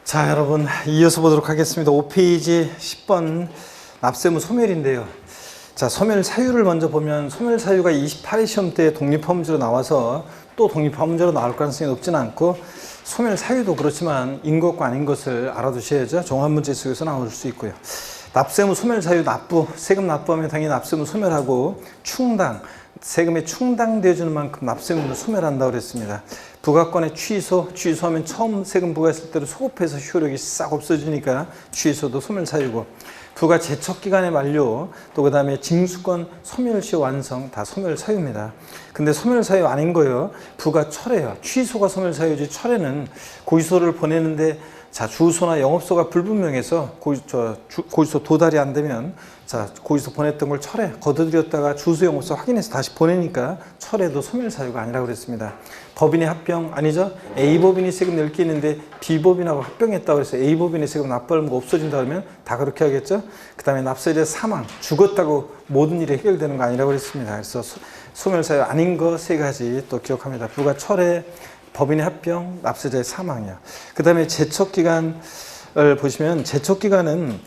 자, 여러분 이어서 보도록 하겠습니다. 5페이지 10번 납세무 소멸인데요. 자, 소멸 사유를 먼저 보면 소멸 사유가 28회 시험 때 독립화문제로 나와서 또 독립화문제로 나올 가능성이 높지는 않고 소멸 사유도 그렇지만 인 것과 아닌 것을 알아두셔야죠. 종합문제 속에서 나올 수 있고요. 납세무 소멸 사유 납부, 세금 납부하면 당연히 납세무 소멸하고 충당, 세금에 충당되어주는 만큼 납세무를 소멸한다고 그랬습니다. 부가권의 취소하면 처음 세금 부과했을 때로 소급해서 효력이 싹 없어지니까 취소도 소멸사유고, 부가 제척기간의 만료, 또 그 다음에 징수권 소멸시 완성 다 소멸사유입니다. 근데 소멸사유 아닌 거예요. 부가 철회요. 취소가 소멸사유지 철회는 고지서를 보내는데 자, 주소나 영업소가 불분명해서 고지서 도달이 안 되면 자, 고지서 보냈던 걸 철회, 거둬들였다가 주소 영업소 확인해서 다시 보내니까 철회도 소멸사유가 아니라고 그랬습니다. 법인의 합병 아니죠? A법인이 세금 낼 게 있는데 B법인하고 합병했다고 해서 A법인의 세금 납부하는 거 없어진다 그러면 다 그렇게 하겠죠? 그 다음에 납세자의 사망, 죽었다고 모든 일이 해결되는 거 아니라고 그랬습니다. 그래서 소멸사유 아닌 거 세 가지 또 기억합니다. 부가 철회, 법인의 합병, 납세자의 사망이요. 그 다음에 제척기간을 보시면 제척기간은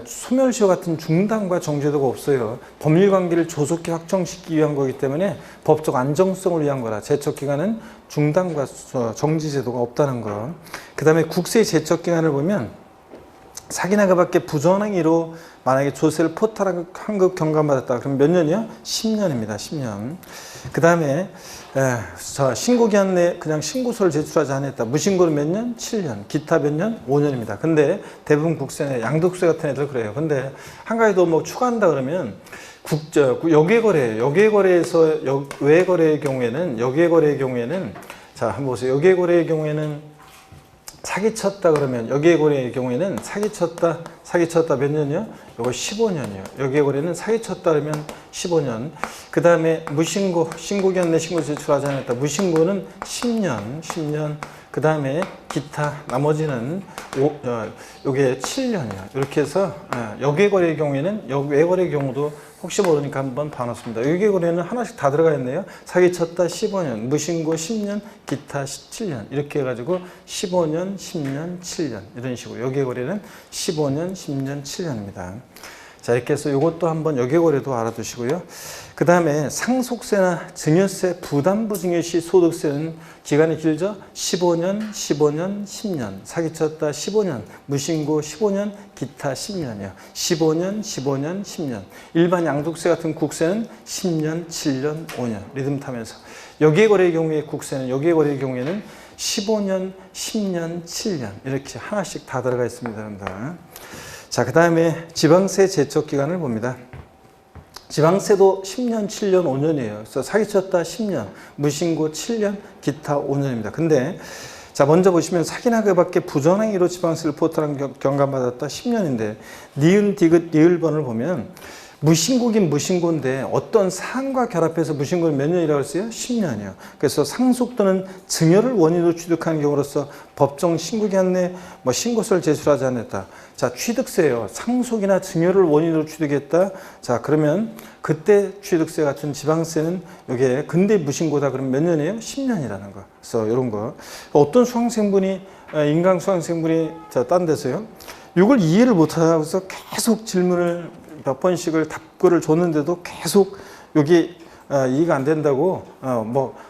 소멸시효 같은 중단과 정제도가 없어요. 법률관계를 조속히 확정시키기 위한 거기 때문에 법적 안정성을 위한 거라 제척기간은 중단과 정지제도가 없다는 거. 그 다음에 국세 제척기간을 보면 사기나 그 밖에 부정행위로 만약에 조세를 포탈한급 경감받았다. 그럼 몇 년이요? 10년입니다. 10년. 그 다음에 신고기한 내 그냥 신고서를 제출하지 않았다. 무신고는 몇 년? 7년. 기타 몇 년? 5년입니다. 근데 대부분 국세는 양도세 같은 애들 그래요. 근데 한 가지 더 뭐 추가한다 그러면 여기거래에서 외거래의 경우에는 자, 한번 보세요. 여기거래의 경우에는 사기쳤다 그러면 여기에 거래의 경우에는 사기쳤다 몇 년이요? 요거 15년이요. 여기에 거래는 사기쳤다 그러면 15년. 그 다음에 무신고, 신고기한 내 신고 제출하지 않았다. 무신고는 10년. 그 다음에 기타 나머지는 요게 7년이요. 이렇게 해서 여기에 거래의 경우에는 외거래의 경우도 혹시 모르니까 한번 봐놓습니다. 여기에 거래는 하나씩 다 들어가 있네요. 사기쳤다 15년, 무신고 10년, 기타 17년 이렇게 해가지고 15년, 10년, 7년 이런 식으로 여기에 거래는 15년, 10년, 7년입니다. 자, 이렇게 해서 이것도 한번 여기에 거래도 알아두시고요. 그 다음에 상속세나 증여세, 부담부 증여시 소득세는 기간이 길죠? 15년, 10년, 사기쳤다 15년, 무신고 15년, 기타 10년이요. 15년, 10년. 일반 양도세 같은 국세는 10년, 7년, 5년 리듬 타면서. 여기에 거래의 경우에 국세는 여기에 거래의 경우에는 15년, 10년, 7년 이렇게 하나씩 다 들어가 있습니다, 여러분들. 자, 그 다음에 지방세 제척 기간을 봅니다. 지방세도 10년, 7년, 5년이에요. 그래서 사기쳤다 10년, 무신고 7년, 기타 5년입니다. 근데 자, 먼저 보시면 사기나 그 밖에 부정행위로 지방세를 포탈한 경감받았다 10년인데 니은, 디귿, 리을번을 보면 무신고긴 무신고인데 어떤 사안과 결합해서 무신고는 몇 년이라고 했어요? 10년이요. 그래서 상속 또는 증여를 원인으로 취득하는 경우로서 법정 신고기한 내 신고서를 제출하지 않았다. 자, 취득세요. 상속이나 증여를 원인으로 취득했다. 자, 그러면 그때 취득세 같은 지방세는 이게 근대 무신고다. 그러면 몇 년이에요? 10년이라는 거. 그래서 이런 거. 어떤 수강생분이 인강 수강생분이 딴 데서요. 이걸 이해를 못하고서 계속 질문을 몇 번씩을 답글을 줬는데도 계속 여기 이해가 안 된다고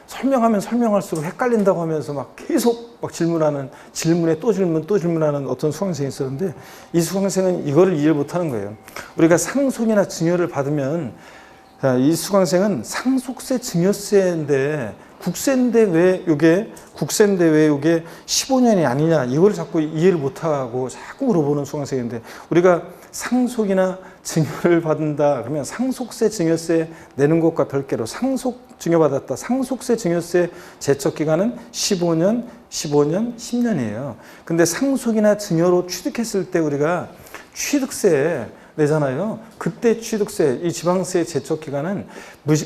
설명하면 설명할수록 헷갈린다고 하면서 막 계속 막 질문에 또 질문하는 어떤 수강생이 있었는데 이 수강생은 이거를 이해를 못하는 거예요. 우리가 상속이나 증여를 받으면 이 수강생은 상속세, 증여세인데 국세인데 왜 이게 15년이 아니냐 이걸 자꾸 이해를 못하고 자꾸 물어보는 수강생인데 우리가 상속이나 증여를 받는다 그러면 상속세, 증여세 내는 것과 별개로 상속 증여받았다. 상속세, 증여세 제척기간은 15년, 10년이에요. 근데 상속이나 증여로 취득했을 때 우리가 취득세 내잖아요. 그때 취득세, 이 지방세 제척기간은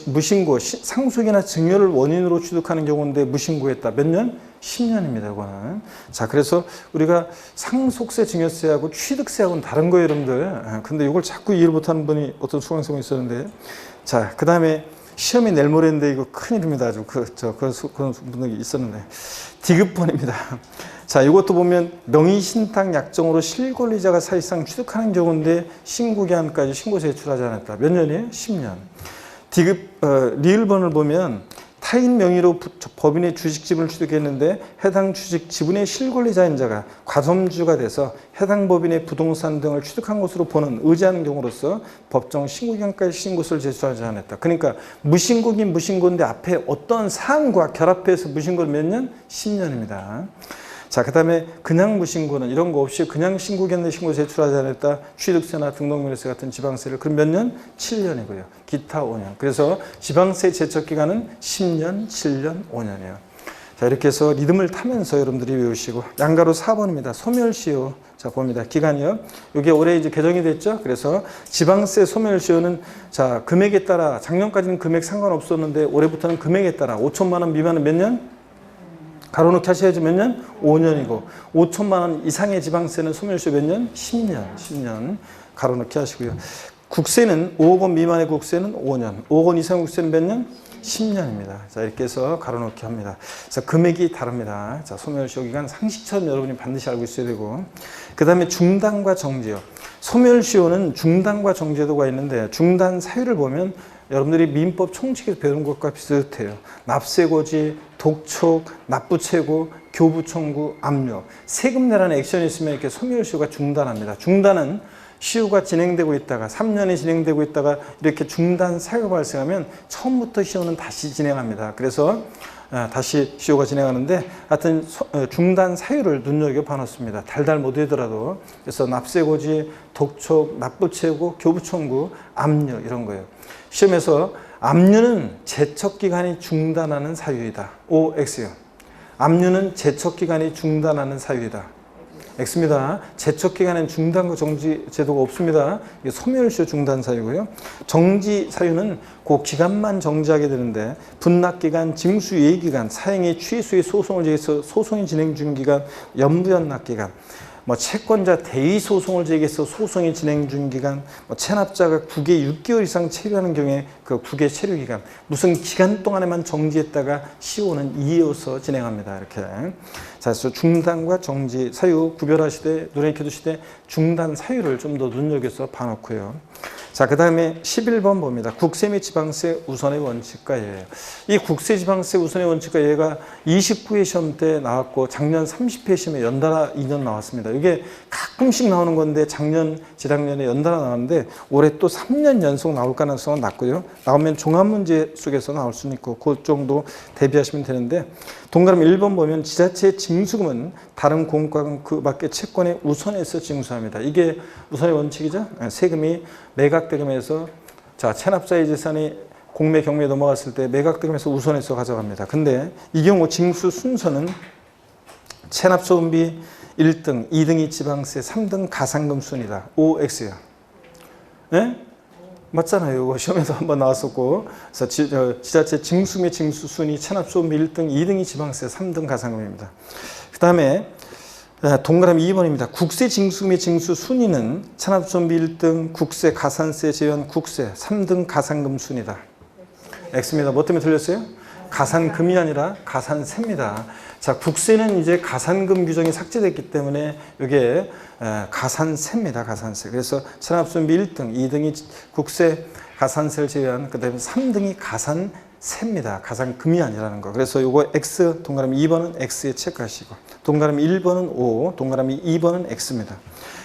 무신고, 상속이나 증여를 원인으로 취득하는 경우인데 무신고했다. 몇 년? 10년입니다. 이거는. 자, 그래서 우리가 상속세, 증여세하고 취득세하고는 다른 거예요, 여러분들. 근데 이걸 자꾸 이해를 못하는 분이 어떤 수강생이 있었는데, 자, 그 다음에 시험이 내일 모레인데 이거 큰일입니다. 아주 그런 분들이 있었는데 디귿번입니다. 자, 이것도 보면 명의신탁 약정으로 실권리자가 사실상 취득하는 경우인데 신고기한까지 신고 제출하지 않았다. 몇 년이에요? 10년. 리을번을 보면 타인 명의로 법인의 주식 지분을 취득했는데 해당 주식 지분의 실권리자인 자가 과점주가 돼서 해당 법인의 부동산 등을 취득한 것으로 보는 의지하는 경우로서 법정 신고기한까지 신고서를 제출하지 않았다. 그러니까 무신고긴 무신고인데 앞에 어떤 사항과 결합해서 무신고는 몇 년? 10년입니다. 자, 그 다음에 그냥 무신고는 이런 거 없이 그냥 신고기한데 신고 제출하지 않았다. 취득세나 등록명예세 같은 지방세를 그럼 몇 년? 7년이고요. 기타 5년. 그래서 지방세 제척기간은 10년, 7년, 5년이에요. 자, 이렇게 해서 리듬을 타면서 여러분들이 외우시고 양가로 4번입니다. 소멸시효. 자, 봅니다. 기간이요. 이게 올해 이제 개정이 됐죠. 그래서 지방세 소멸시효는 자, 금액에 따라 작년까지는 금액 상관없었는데 올해부터는 금액에 따라 5천만 원 미만은 몇 년? 가로놓기 하셔야지 몇 년? 5년이고 5천만 원 이상의 지방세는 소멸시효 몇 년? 10년 가로놓기 하시고요. 국세는 5억 원 미만의 국세는 5년, 5억 원 이상의 국세는 몇 년? 10년입니다. 자, 이렇게 해서 가로놓기 합니다. 자, 금액이 다릅니다. 자, 소멸시효 기간 상식처럼 여러분이 반드시 알고 있어야 되고, 그 다음에 중단과 정지요. 소멸시효는 중단과 정지도가 있는데 중단 사유를 보면 여러분들이 민법 총칙에서 배운 것과 비슷해요. 납세고지, 독촉, 납부채고, 교부청구, 압류. 세금 내라는 액션이 있으면 이렇게 소멸시효가 중단합니다. 중단은 시효가 진행되고 있다가 3년이 진행되고 있다가 이렇게 중단 사유가 발생하면 처음부터 시효는 다시 진행합니다. 그래서 다시 시효가 진행하는데 하여튼 중단 사유를 눈여겨봐 놓습니다. 달달 못되더라도. 그래서 납세고지, 독촉, 납부채고, 교부청구, 압류 이런 거예요. 시험에서 압류는 제척기간이 중단하는 사유이다. O, X요. 압류는 제척기간이 중단하는 사유이다. X입니다. 제척기간엔 중단과 정지 제도가 없습니다. 이게 소멸시효 중단 사유고요. 정지 사유는 그 기간만 정지하게 되는데 분납기간, 징수유예기간, 사행의 취소의 소송을 제기해서 소송이 진행 중 기간, 연부연납기간, 채권자 대의 소송을 제기해서 소송이 진행 중 기간, 체납자가 국외 6개월 이상 체류하는 경우에 그 국외 체류 기간, 무슨 기간 동안에만 정지했다가 시효는 이어서 진행합니다. 이렇게. 자, 그래서 중단과 정지 사유 구별하시되 눈에 익혀두시되 중단 사유를 좀 더 눈여겨서 봐놓고요. 자, 그 다음에 11번 봅니다. 국세 및 지방세 우선의 원칙과 예예요. 이 국세 지방세 우선의 원칙과 예가 29회 시험 때 나왔고 작년 30회 시험에 연달아 2년 나왔습니다. 이게 가끔씩 나오는 건데 작년, 재작년에 연달아 나왔는데 올해 또 3년 연속 나올 가능성은 낮고요. 나오면 종합문제 속에서 나올 수는 있고 그 정도 대비하시면 되는데 동그라미 1번 보면 지자체 징수금은 다른 공과금 그 밖에 채권에 우선해서 징수합니다. 이게 우선의 원칙이죠. 세금이 매각대금에서 자, 체납자의 재산이 공매 경매에 넘어갔을 때 매각대금에서 우선해서 가져갑니다. 근데 이 경우 징수 순서는 체납소금비 1등, 2등이 지방세, 3등 가산금 순이다. O, X야. 네? 맞잖아요. 이거 시험에도 한번 나왔었고. 그래서 지자체 징수 및 징수 순위 체납소금비 1등, 2등이 지방세, 3등 가산금입니다. 그 다음에 동그라미 2번입니다. 국세 징수 및 징수 순위는 체납소금비 1등, 국세 가산세 제외한 국세 3등 가산금 순이다. X입니다. 뭐 때문에 틀렸어요? 가산금이 아니라 가산세입니다. 자, 국세는 이제 가산금 규정이 삭제됐기 때문에 이게 가산세입니다. 가산세. 그래서 체납소금비 1등, 2등이 국세 가산세를 제외한 그 다음에 3등이 가산세입니다. 가산금이 아니라는 거. 그래서 요거 X, 동그라미 2번은 X에 체크하시고 동그라미 1번은 O, 동그라미 2번은 X입니다.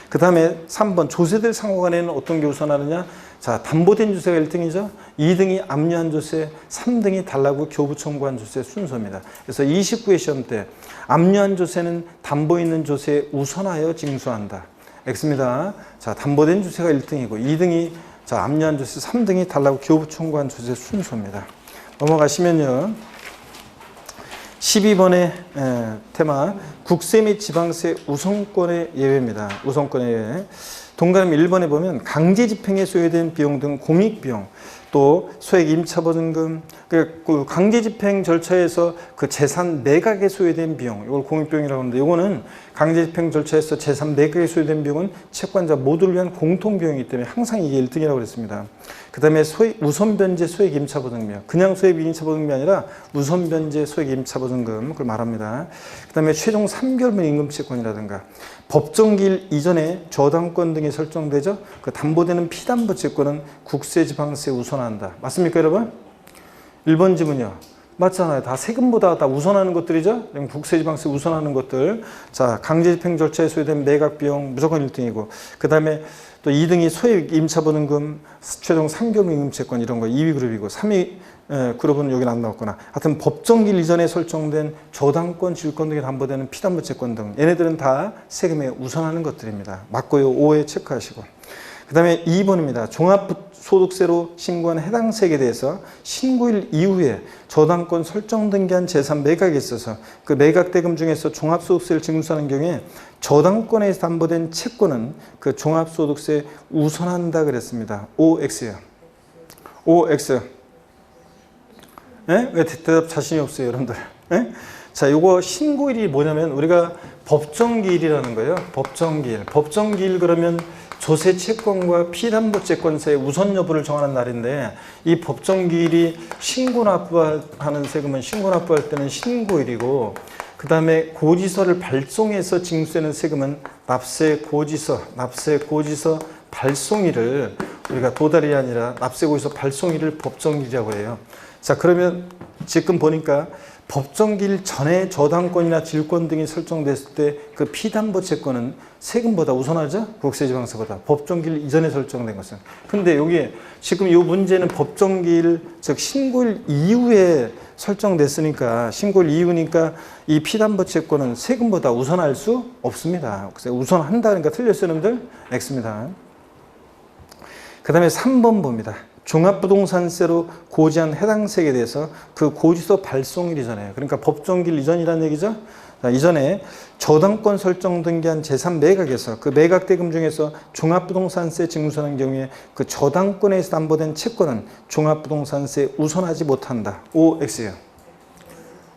그 다음에 3번 조세들 상호간에는 어떤 게 우선하느냐? 자, 담보된 조세가 1등이죠. 2등이 압류한 조세, 3등이 달라고 교부 청구한 조세 순서입니다. 그래서 29회 시험 때 압류한 조세는 담보 있는 조세에 우선하여 징수한다. X입니다. 자, 담보된 조세가 1등이고 2등이 자, 압류한 조세, 3등이 달라고 교부 청구한 조세 순서입니다. 넘어가시면요. 12번의 테마 국세 및 지방세 우선권의 예외입니다. 우선권의 예외. 동그라미 1번에 보면 강제 집행에 소요된 비용 등 공익비용, 또 소액 임차보증금, 그 강제 집행 절차에서 그 재산 매각에 소요된 비용, 이걸 공익비용이라고 하는데, 이거는 강제 집행 절차에서 재산 매각에 소요된 비용은 채권자 모두를 위한 공통비용이기 때문에 항상 이게 1등이라고 그랬습니다. 그 다음에 우선변제 소액 임차보증금이요. 그냥 소액 임차보증금이 아니라 우선변제 소액 임차보증금, 그걸 말합니다. 그 다음에 최종 3개월분 임금채권이라든가 법정기일 이전에 저당권 등이 설정되죠. 그 담보되는 피담보 채권은 국세지방세에 우선한다. 맞습니까, 여러분? 1번 지문이요. 맞잖아요. 다 세금보다 다 우선하는 것들이죠. 국세지방세 우선하는 것들. 자, 강제집행 절차에 소요된 매각비용 무조건 1등이고, 그 다음에 또 2등이 소액 임차보증금, 최종 3개월 임금채권 이런 거 2위 그룹이고, 3위 그룹은 여기는 안 나왔구나. 하여튼 법정기일 이전에 설정된 저당권, 질권 등에 담보되는 피담보 채권 등 얘네들은 다 세금에 우선하는 것들입니다. 맞고요. 5회 체크하시고. 그 다음에 2번입니다. 종합소득세로 신고한 해당 세액에 대해서 신고일 이후에 저당권 설정 등기한 재산 매각에 있어서 그 매각 대금 중에서 종합소득세를 징수하는 경우에 저당권에 담보된 채권은 그 종합소득세 우선한다 그랬습니다. OX요. OX. 네? 왜 대답 자신이 없어요, 여러분들? 네? 자, 요거 신고일이 뭐냐면 우리가 법정기일이라는 거예요. 법정기일. 법정기일 그러면 조세 채권과 피담보 채권세의 우선 여부를 정하는 날인데, 이 법정기일이 신고 납부하는 세금은 신고 납부할 때는 신고일이고, 그 다음에 고지서를 발송해서 징수되는 세금은 납세 고지서 발송일을 우리가 도달이 아니라 납세 고지서 발송일을 법정기일이라고 해요. 자, 그러면 지금 보니까 법정기일 전에 저당권이나 질권 등이 설정됐을 때 그 피담보 채권은 세금보다 우선하죠? 국세지방세보다. 법정기일 이전에 설정된 것은. 근데 여기 지금 이 문제는 법정기일, 즉 신고일 이후에 설정됐으니까, 신고일 이후니까 이 피담보 채권은 세금보다 우선할 수 없습니다. 그래서 우선한다 그러니까 틀렸어요, 여러분들? X입니다. 그 다음에 3번 봅니다. 종합부동산세로 고지한 해당 세액에 대해서 그 고지서 발송일 이전에, 그러니까 법정기일 이전이라는 얘기죠. 자, 이전에 저당권 설정 등기한 재산 매각에서 그 매각 대금 중에서 종합부동산세 징수하는 경우에 그 저당권에서 담보된 채권은 종합부동산세 우선하지 못한다. OX요.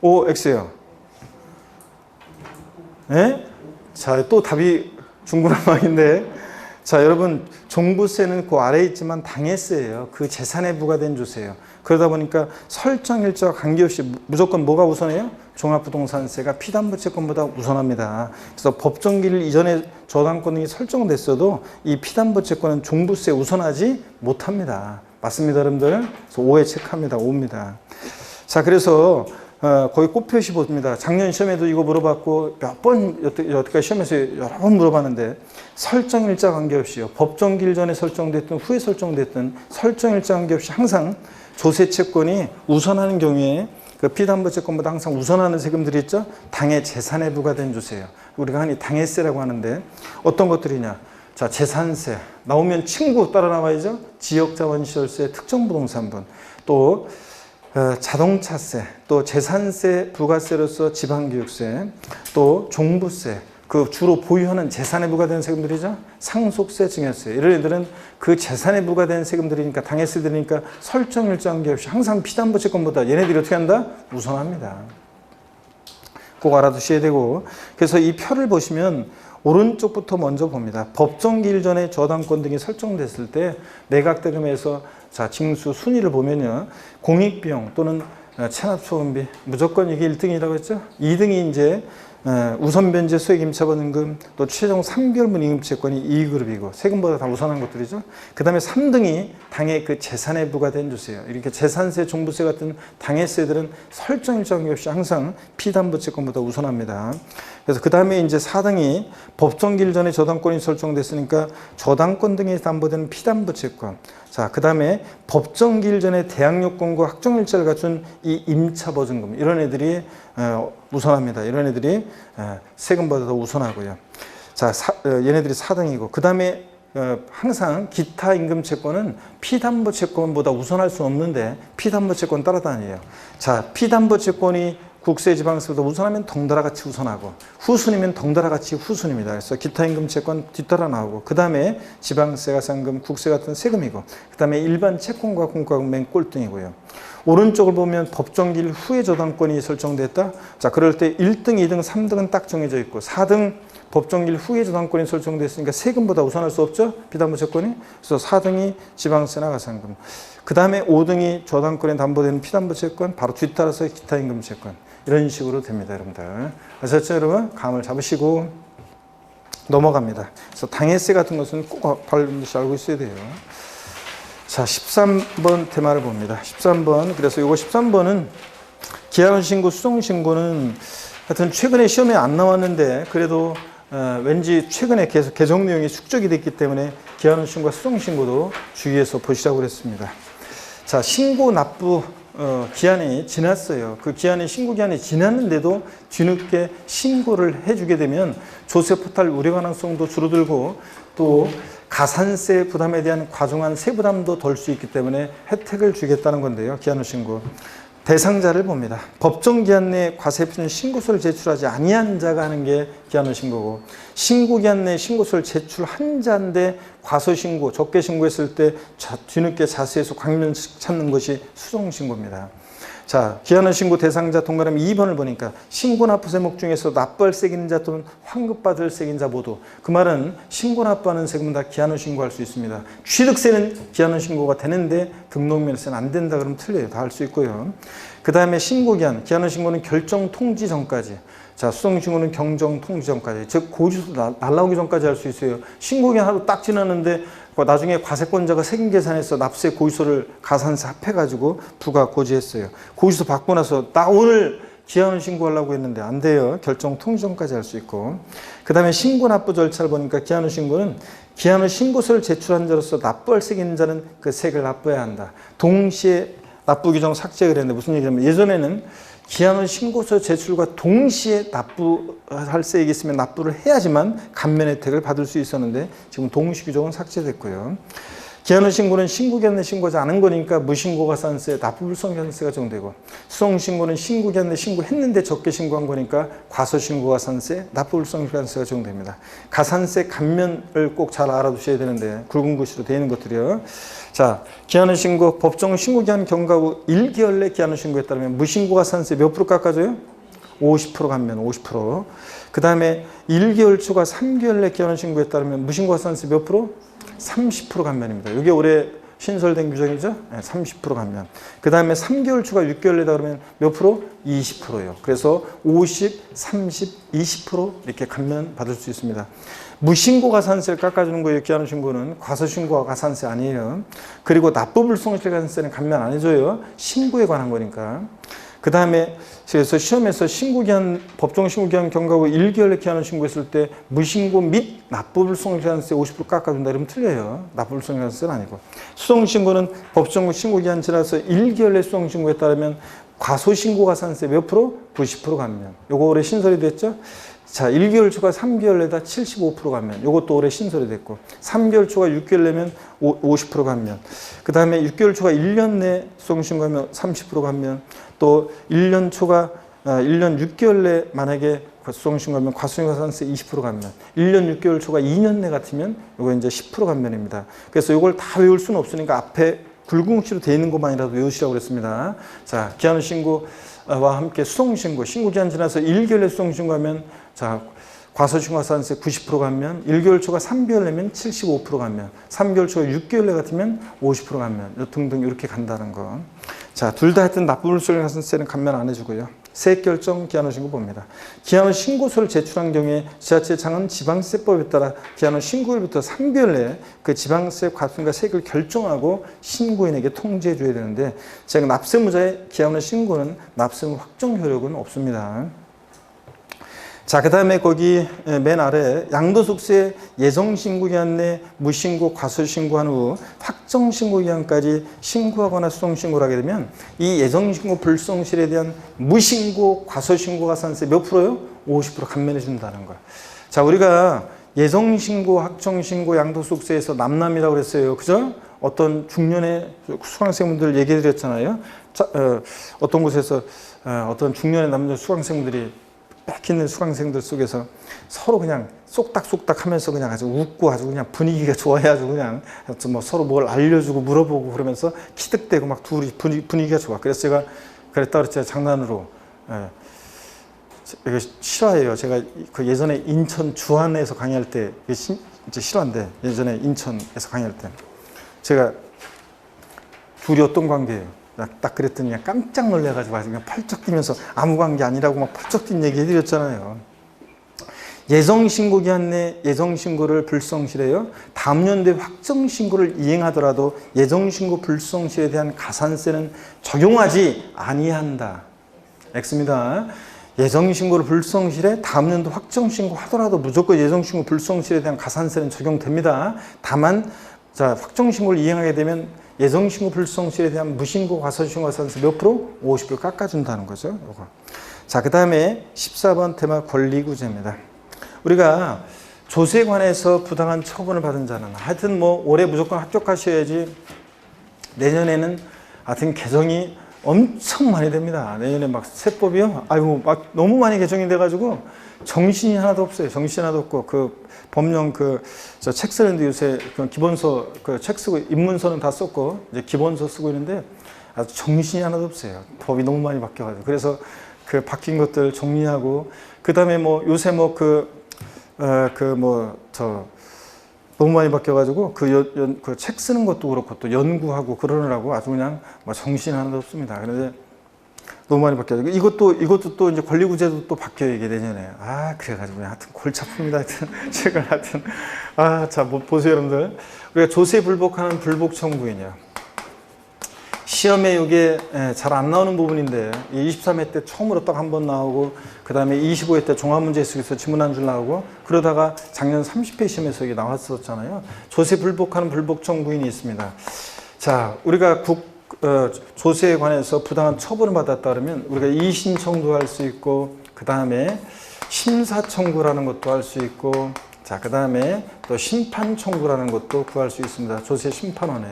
OX요. 네? 자, 또 답이 중구난방인데, 자, 여러분, 종부세는 그 아래에 있지만 당해세예요. 그 재산에 부과된 조세예요. 그러다 보니까 설정일자와 관계없이 무조건 뭐가 우선해요? 종합부동산세가 피담보 채권보다 우선합니다. 그래서 법정기일 이전에 저당권 등이 설정됐어도 이 피담보 채권은 종부세 우선하지 못합니다. 맞습니다, 여러분들? 그래서 5회 체크합니다. 5입니다. 자, 그래서 거기 꽃표시 봅니다. 작년 시험에도 이거 물어봤고 몇 번 여태까지 시험에서 여러 번 물어봤는데, 설정일자 관계없이요. 법정기일 전에 설정됐든 후에 설정됐든 설정일자 관계없이 항상 조세채권이 우선하는 경우에 그 피담보 채권보다 항상 우선하는 세금들이 있죠. 당해 재산에 부과된 조세예요. 우리가 흔히 당해세라고 하는데 어떤 것들이냐. 자, 재산세 나오면 친구 따라 나와야죠. 지역자원시설세, 특정부동산분, 또 자동차세, 또 재산세, 부가세로서 지방교육세, 또 종부세, 그 주로 보유하는 재산에 부과되는 세금들이죠. 상속세, 증여세, 이런 애들은 그 재산에 부과되는 세금들이니까, 당해세들이니까 설정일자 관계없이 항상 피담보 채권보다 얘네들이 어떻게 한다? 우선합니다. 꼭 알아두셔야 되고, 그래서 이 표를 보시면 오른쪽부터 먼저 봅니다. 법정기일 전에 저당권 등이 설정됐을 때 매각대금에서 자, 징수 순위를 보면요. 공익비용 또는 체납소금비 무조건 이게 1등이라고 했죠. 2등이 이제 우선변제 소액 임차보증금, 또 최종 3개월분 임금채권이 2그룹이고 세금보다 다 우선한 것들이죠. 그 다음에 3등이 당해 그 재산에 부과된 조세예요. 이렇게 재산세, 종부세 같은 당해세들은 설정일자 관계없이 항상 피담보 채권보다 우선합니다. 그래서 그 다음에 이제 4등이 법정기일 전에 저당권이 설정됐으니까 저당권 등에 담보되는 피담보 채권. 자, 그 다음에 법정기일 전에 대항요건과 확정일자를 갖춘 이 임차보증금, 이런 애들이 우선합니다. 이런 애들이 세금보다 더 우선하고요. 자, 얘네들이 4등이고, 그 다음에 항상 기타 임금채권은 피담보 채권보다 우선할 수 없는데 피담보 채권 따라다니요. 자, 피담보 채권이 국세 지방세보다 우선하면 덩달아 같이 우선하고 후순이면 덩달아 같이 후순입니다. 그래서 기타 임금 채권 뒤따라 나오고 그 다음에 지방세, 가산금, 국세 같은 세금이고 그 다음에 일반 채권과 공과금 맨 꼴등이고요. 오른쪽을 보면 법정기일 후에 저당권이 설정됐다. 자, 그럴 때 1등, 2등, 3등은 딱 정해져 있고 4등 법정기일 후에 저당권이 설정됐으니까 세금보다 우선할 수 없죠. 비담보 채권이. 그래서 4등이 지방세나 가산금. 그 다음에 5등이 저당권에 담보되는 피담보 채권, 바로 뒤따라서 기타 임금 채권. 이런 식으로 됩니다, 여러분들. 아셨죠, 여러분? 감을 잡으시고 넘어갑니다. 그래서 당해세 같은 것은 꼭 반드시 알고 있어야 돼요. 자, 13번 테마를 봅니다. 13번. 그래서 이거 13번은 기한원 신고, 수정 신고는 하여튼 최근에 시험에 안 나왔는데 그래도 왠지 최근에 계속 개정 내용이 축적이 됐기 때문에 기한원 신고와 수정 신고도 주의해서 보시라고 그랬습니다. 자, 신고 납부 기한이 지났어요. 그 기한이 신고 기한이 지났는데도 뒤늦게 신고를 해주게 되면 조세 포탈 우려 가능성도 줄어들고 또 가산세 부담에 대한 과중한 세부담도 덜 수 있기 때문에 혜택을 주겠다는 건데요. 기한후 신고. 대상자를 봅니다. 법정 기한 내에 과세표준 신고서를 제출하지 아니한 자가 하는 게 기한후 신고고 신고 기한 내에 신고서를 제출한 자인데 과소신고, 적게 신고했을 때 뒤늦게 자세에서 광면 찾는 것이 수정신고입니다. 자, 기한후 신고 대상자 동그라미 2번을 보니까 신고 납부 세목 중에서 납부할 세금자 또는 환급받을 세금자 모두 그 말은 신고 납부하는 세금은 다 기한후 신고할 수 있습니다. 취득세는 기한후 신고가 되는데 등록면세는 안 된다 그러면 틀려요. 다 할 수 있고요. 그 다음에 신고기한, 기한후 신고는 결정 통지 전까지. 자, 수정 신고는 경정 통지 전까지. 즉 고지서 날라오기 전까지 할 수 있어요. 신고기한 하루 딱 지났는데 나중에 과세권자가 세금 계산해서 납세 고지서를 가산세 합해가지고 부가 고지했어요. 고지서 받고 나서 나 오늘 기한후 신고하려고 했는데 안 돼요. 결정 통지 전까지 할 수 있고. 그 다음에 신고 납부 절차를 보니까 기한후 신고는 기한후 신고서를 제출한 자로서 납부할 세금자는 그 세금을 납부해야 한다. 동시에 납부 규정 삭제를 했는데 무슨 얘기냐면 예전에는 기한후 신고서 제출과 동시에 납부할 세액이 있으면 납부를 해야지만 감면 혜택을 받을 수 있었는데 지금 동시 규정은 삭제됐고요. 기한후 신고는 신고기한 내 신고하지 않은 거니까 무신고가산세, 납부불성가산세가 적용되고 수정신고는 신고기한 내 신고했는데 적게 신고한 거니까 과소신고가산세, 납부불성가산세가 적용됩니다. 가산세 감면을 꼭 잘 알아두셔야 되는데 굵은 글씨로 되어 있는 것들이요. 자, 기한후 신고, 법정 신고기한 경과 후 1개월 내 기한후 신고에 따르면 무신고가산세 몇 프로 깎아줘요? 50% 감면, 50%. 그 다음에 1개월 초과 3개월 내 기한후 신고에 따르면 무신고가산세 몇 프로? 30% 감면입니다. 이게 올해 신설된 규정이죠? 네, 30% 감면. 그 다음에 3개월 초과 6개월 내다 그러면 몇 프로? 20%예요. 그래서 50, 30, 20% 이렇게 감면 받을 수 있습니다. 무신고 가산세를 깎아주는 거예요. 기한후 신고는 과소신고와 가산세 아니에요. 그리고 납부불성실 가산세는 감면 안 해줘요. 신고에 관한 거니까. 그 다음에 그래서 시험에서 신고기한 법정 신고기한 경과 후 1개월에 기한후 신고했을 때 무신고 및 납부불성실가산세 50% 깎아준다 이러면 틀려요. 납부불성실가산세는 아니고 수정신고는 법정 신고기한 지나서 1개월에 수정신고에 따르면 과소신고가산세 몇 프로? 90% 감면. 요거 올해 신설이 됐죠? 자, 1개월 초과 3개월 내다 75% 감면. 요것도 올해 신설이 됐고 3개월 초과 6개월 내면 50% 감면. 그 다음에 6개월 초과 1년 내 수정신고하면 30% 감면. 또 1년 초과 1년 6개월 내 만약에 수정신고하면 과소신고가산세 20% 감면. 1년 6개월 초과 2년 내 같으면 요거 이제 10% 감면입니다. 그래서 요걸 다 외울 수는 없으니까 앞에 굵은 글씨로 되어 있는 것만이라도 외우시라고 그랬습니다. 자, 기한후 신고와 함께 수정신고, 신고기한 지나서 1개월에 수정신고하면 자, 과소신고가산세 90% 감면, 1개월 초과 3개월 내면 75% 감면, 3개월 초과 6개월 내 같으면 50% 감면 등등 이렇게 간다는 거. 자, 둘 다 하여튼 납부불성가산세는 감면 안 해주고요. 세액 결정 기한후 신고 봅니다. 기한후 신고서를 제출한 경우에 지자체장은 지방세법에 따라 기한후 신고일부터 3개월 내에 그 지방세 과세과 세액을 결정하고 신고인에게 통지해 줘야 되는데 제가 납세무자의 기한후 신고는 납세무 확정 효력은 없습니다. 자, 그 다음에 거기 맨 아래 양도소득세 예정신고기한 내 무신고, 과소신고한 후 확정신고기한까지 신고하거나 수정신고를 하게 되면 이 예정신고 불성실에 대한 무신고, 과소신고가산세 몇 프로요? 50% 감면해 준다는 거예요. 자, 우리가 예정신고, 확정신고, 양도소득세에서 남남이라고 그랬어요. 그죠? 어떤 중년의 수강생분들 얘기해 드렸잖아요. 어떤 곳에서 어떤 중년의 남녀 수강생들이 빽있는 수강생들 속에서 서로 그냥 쏙닥쏙닥 하면서 그냥 아주 웃고 아주 그냥 분위기가 좋아해 아주 그냥 뭐 서로 뭘 알려주고 물어보고 그러면서 키득대고 막 둘이 분위기가 좋아. 그래서 제가 그랬다 그랬잖아요. 장난으로. 이거 실화예요. 제가 그 예전에 인천 주안에서 강의할 때, 이게 이제 실화인데, 예전에 인천에서 강의할 때, 제가 둘이 어떤 관계예요? 딱 그랬더니 그냥 깜짝 놀래가지고 아주 그냥 펄쩍 뛰면서 아무 관계 아니라고 막 펄쩍 뛴 얘기 해드렸잖아요. 예정신고 기한 내 예정신고를 불성실해요. 다음 연도에 확정신고를 이행하더라도 예정신고 불성실에 대한 가산세는 적용하지 아니한다. X입니다. 예정신고를 불성실해 다음 연도 확정신고 하더라도 무조건 예정신고 불성실에 대한 가산세는 적용됩니다. 다만 자 확정신고를 이행하게 되면 예정신고 불성실에 대한 무신고 과소신고 가산세 몇 프로? 50% 깎아준다는 거죠. 요거. 자, 그 다음에 14번 테마 권리구제입니다. 우리가 조세에 관해서 부당한 처분을 받은 자는 하여튼 뭐 올해 무조건 합격하셔야지 내년에는 하여튼 개정이 엄청 많이 됩니다. 내년에 막 세법이요. 아이고 막 너무 많이 개정이 돼가지고 정신이 하나도 없어요. 정신이 하나도 없고 그 법령 저 책 쓰는데 요새 그 기본서 그 책 쓰고 입문서는 다 썼고 이제 기본서 쓰고 있는데 아주 정신이 하나도 없어요. 법이 너무 많이 바뀌어가지고 그래서 그 바뀐 것들 정리하고 그 다음에 뭐 요새 뭐 너무 많이 바뀌어가지고 그 책 쓰는 것도 그렇고 또 연구하고 그러느라고 아주 그냥 뭐 정신 하나도 없습니다. 그런데 너무 많이 바뀌어가지고 이것도 또 이제 권리구제도 또 바뀌어요 이게 내년에. 그래가지고 하여튼 골치 아픕니다. 하여튼 제가 하여튼 자 뭐 보세요 여러분들. 우리가 조세 불복하는 불복 청구인이요. 시험에 이게 잘 안 나오는 부분인데 23회 때 처음으로 딱 한 번 나오고 그 다음에 25회 때 종합문제 속에서 지문 한 줄 나오고 그러다가 작년 30회 시험에서 이게 나왔었잖아요. 조세 불복하는 불복 청구인이 있습니다. 자, 우리가 조세에 관해서 부당한 처분을 받았다 그러면 우리가 이심 청구도 할 수 있고 그 다음에 심사 청구라는 것도 할 수 있고 자, 그 다음에 또 심판 청구라는 것도 구할 수 있습니다. 조세 심판원에.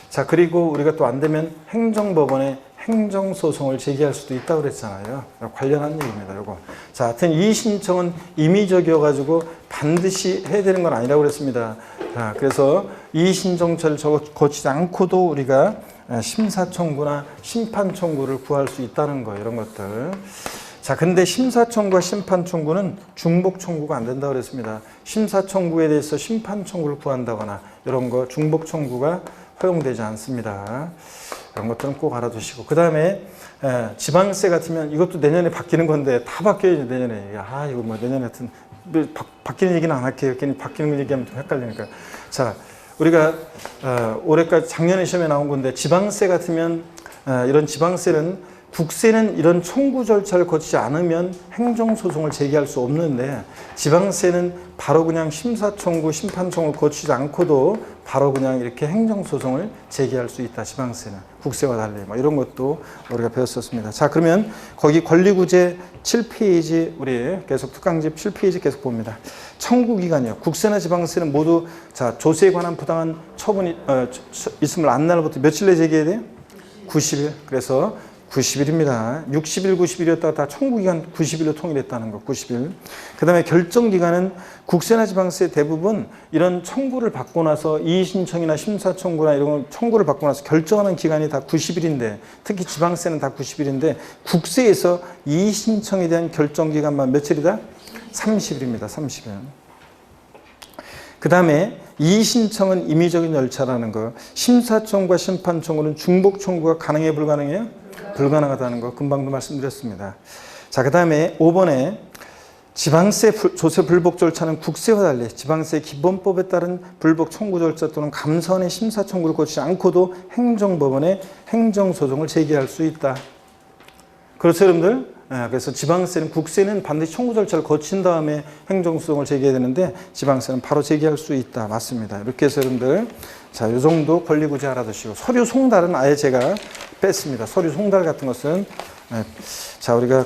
자, 그리고 우리가 또 안 되면 행정법원에 행정소송을 제기할 수도 있다고 그랬잖아요. 관련한 얘기입니다, 요거. 자, 하여튼 이 신청은 임의적이어가지고 반드시 해야 되는 건 아니라고 그랬습니다. 자, 그래서 이 신청처를 거치지 않고도 우리가 심사 청구나 심판 청구를 구할 수 있다는 거예요, 이런 것들. 자, 근데 심사 청구와 심판 청구는 중복 청구가 안 된다고 그랬습니다. 심사 청구에 대해서 심판 청구를 구한다거나 이런 거 중복 청구가 허용되지 않습니다. 이런 것들은 꼭 알아두시고 그 다음에 지방세 같으면 이것도 내년에 바뀌는 건데 다 바뀌어야죠 내년에. 이거 뭐 내년에 하여튼 바뀌는 얘기는 안 할게요. 괜히 바뀌는 거 얘기하면 좀 헷갈리니까. 자, 우리가 올해까지 작년에 시험에 나온 건데 지방세 같으면 이런 지방세는 국세는 이런 청구 절차를 거치지 않으면 행정소송을 제기할 수 없는데 지방세는 바로 그냥 심사청구, 심판청구를 거치지 않고도 바로 그냥 이렇게 행정소송을 제기할 수 있다. 지방세는 국세와 달리 뭐 이런 것도 우리가 배웠었습니다. 자, 그러면 거기 권리구제 7페이지 우리 계속 특강집 7페이지 계속 봅니다. 청구기간이요. 국세나 지방세는 모두 자 조세에 관한 부당한 처분이 있음을 안 날부터 며칠 내에 제기해야 돼요? 90일. 그래서 90일입니다. 60일, 90일이었다가 다 청구기간 90일로 통일했다는 거, 90일. 그 다음에 결정기간은 국세나 지방세 대부분 이런 청구를 받고 나서 이의신청이나 심사청구나 이런 청구를 받고 나서 결정하는 기간이 다 90일인데 특히 지방세는 다 90일인데 국세에서 이의신청에 대한 결정기간만 며칠이다? 30일입니다. 30일. 그 다음에 이의신청은 임의적인 절차라는 거. 심사청구와 심판청구는 중복청구가 가능해 불가능해요? 불가능하다는 거 금방도 말씀드렸습니다. 자, 그 다음에 5번에 지방세 조세 불복 절차는 국세와 달리 지방세 기본법에 따른 불복 청구 절차 또는 감사원의 심사 청구를 거치지 않고도 행정법원에 행정소송을 제기할 수 있다. 그렇죠, 여러분들? 그래서 지방세는 국세는 반드시 청구 절차를 거친 다음에 행정소송을 제기해야 되는데 지방세는 바로 제기할 수 있다. 맞습니다. 이렇게 해서 여러분들 자, 요 정도 권리구제 알아두시고 서류 송달은 아예 제가 뺐습니다. 서류 송달 같은 것은 자, 우리가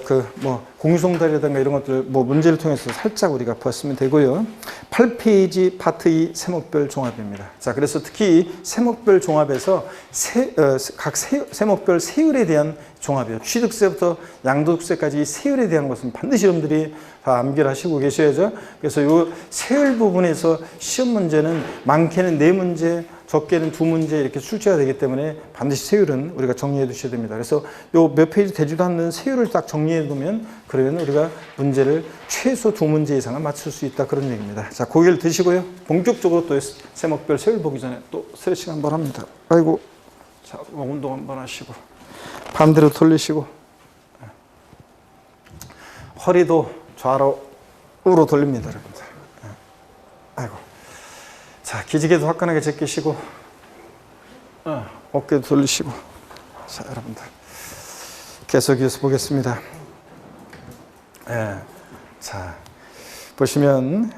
공유송달이라든가 이런 것들 뭐 문제를 통해서 살짝 우리가 보았으면 되고요. 8페이지 파트 2 세목별 종합입니다. 자, 그래서 특히 세목별 종합에서 각 세목별 세율에 대한 종합이요. 취득세부터 양도세까지 세율에 대한 것은 반드시 여러분들이 다 암기를 하시고 계셔야죠. 그래서 이 세율 부분에서 시험 문제는 많게는 4문제, 적게는 2문제 이렇게 출제가 되기 때문에 반드시 세율은 우리가 정리해 두셔야 됩니다. 그래서 요 몇 페이지 되지도 않는 세율을 딱 정리해 두면 그러면 우리가 문제를 최소 2문제 이상은 맞출 수 있다 그런 얘기입니다. 자, 고개를 드시고요. 본격적으로 또 세목별 세율 보기 전에 또 스트레칭 한번 합니다. 아이고. 자, 운동 한번 하시고 반대로 돌리시고 허리도 좌로 우로 돌립니다, 여러분들. 아이고. 자, 기지개도 화끈하게 제끼시고 어깨도 돌리시고. 자, 여러분들 계속 이어서 보겠습니다. 자, 보시면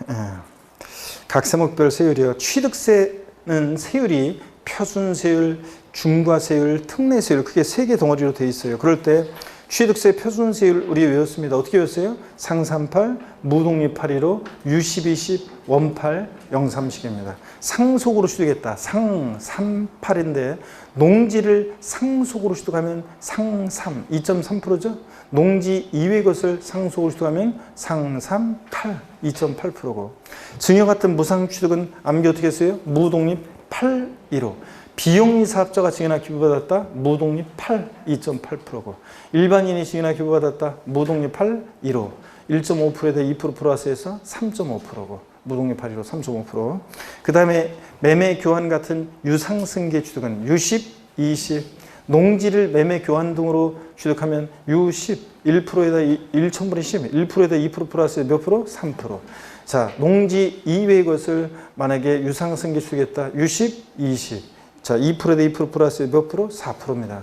각 세목별 세율이요. 취득세는 세율이 표준세율, 중과세율, 특례세율 크게 3개 덩어리로 되어 있어요. 그럴 때 취득세 표준세율 우리 외웠습니다. 어떻게 외웠어요? 상38, 무독립 815, 유1210, 원8, 030입니다. 상속으로 취득했다. 상 38인데 농지를 상속으로 취득하면 상3, 2.3%죠. 농지 이외의 것을 상속으로 취득하면 상3, 8, 2.8%고 증여 같은 무상 취득은 암기 어떻게 했어요? 무독립 815. 비영리 사업자가 증여나 기부받았다. 무독립 8, 2.8%고 일반인이 증여나 기부받았다. 무독립 8, 15. 1.5%에 대해 2% 플러스해서 3.5%고 무독립 8, 15, 3.5%. 그 다음에 매매 교환 같은 유상승계 취득은 유10, 20. 농지를 매매 교환 등으로 취득하면 유10, 1%에다 1,000분의 10, 1%에다 2% 플러스 몇 프로? 3%. 자, 농지 이외의 것을 만약에 유상승계 취득했다. 유10, 20. 자, 2%대 2% 플러스 몇 프로? 4%입니다.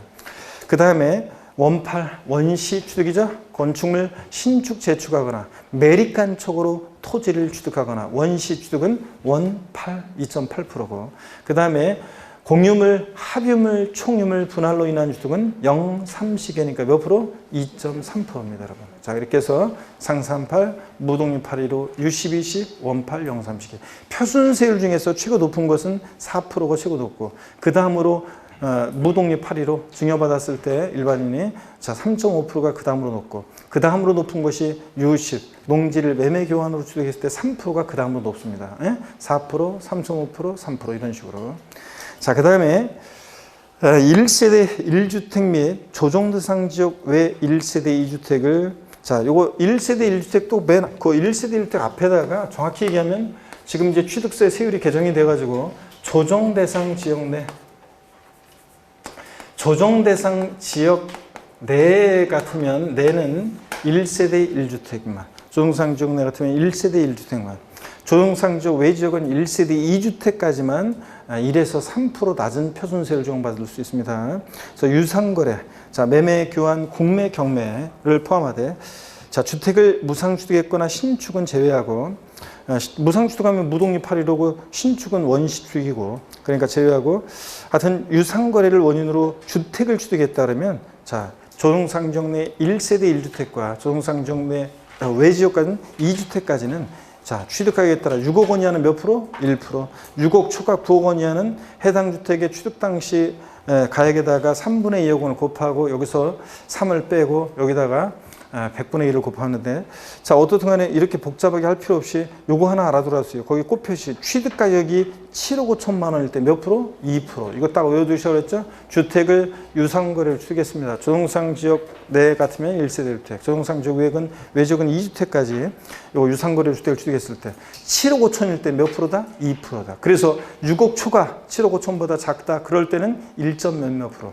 그 다음에 원8, 원시 취득이죠. 건축물 신축 재축하거나 매립간촉으로 토지를 취득하거나 원시 취득은 원8, 2.8%고 그 다음에 공유물, 합유물, 총유물 분할로 인한 취득은 0, 30이니까 몇 프로? 2.3%입니다, 여러분. 자, 이렇게 해서 상38, 무독립 815, 유1210, 원8, 0, 30개. 표준세율 중에서 최고 높은 것은 4%가 최고 높고 그 다음으로 무독립 815 증여받았을 때 일반인이 자 3.5%가 그 다음으로 높고 그 다음으로 높은 것이 유10 농지를 매매 교환으로 취득했을 때 3%가 그 다음으로 높습니다. 4%, 3.5%, 3% 이런 식으로. 자, 그 다음에 1세대 1주택 및 조정대상 지역 외 1세대 2주택을 자, 요거 1세대 1주택도 그 1세대 1주택 앞에다가 정확히 얘기하면 지금 이제 취득세 세율이 개정이 돼가지고 조정대상 지역 내 조정대상 지역 내 같으면 내는 1세대 1주택만 조정상 지역 내 같으면 1세대 1주택만 조정상 지역 외 지역은 1세대 2주택까지만 1에서 3% 낮은 표준세율 적용받을 수 있습니다. 그래서 유상거래, 자 매매, 교환, 공매, 경매를 포함하되 자 주택을 무상취득했거나 신축은 제외하고 무상취득하면 무독립 815고 신축은 원시취득이고 그러니까 제외하고 하여튼 유상거래를 원인으로 주택을 취득했다 그러면 자 조정상 지역 내 1세대 1주택과 조정상 지역 내 외지역까지는 2주택까지는 자, 취득가격에 따라 6억 원 이하는 몇 프로? 1%. 6억 초과 9억 원 이하는 해당 주택의 취득 당시 가액에다가 3분의 2억 원을 곱하고 여기서 3을 빼고 여기다가 100분의 1을 곱하는데 자 어떻든 간에 이렇게 복잡하게 할 필요 없이 요거 하나 알아두라고요. 거기 꽃표시 취득가격이 7억 5천만 원일 때 몇 프로? 2%. 이거 딱 외워두시라고 그랬죠? 주택을 유상거래로 취득했습니다. 조정상 지역 내 같으면 1세대 주택, 조정상 지역 외지역은 2주택까지 요거 유상거래로 주택을 취득했을 때 7억 5천일 때 몇 프로다? 2%다. 그래서 6억 초과 7억 5천보다 작다. 그럴 때는 1점 몇몇 프로.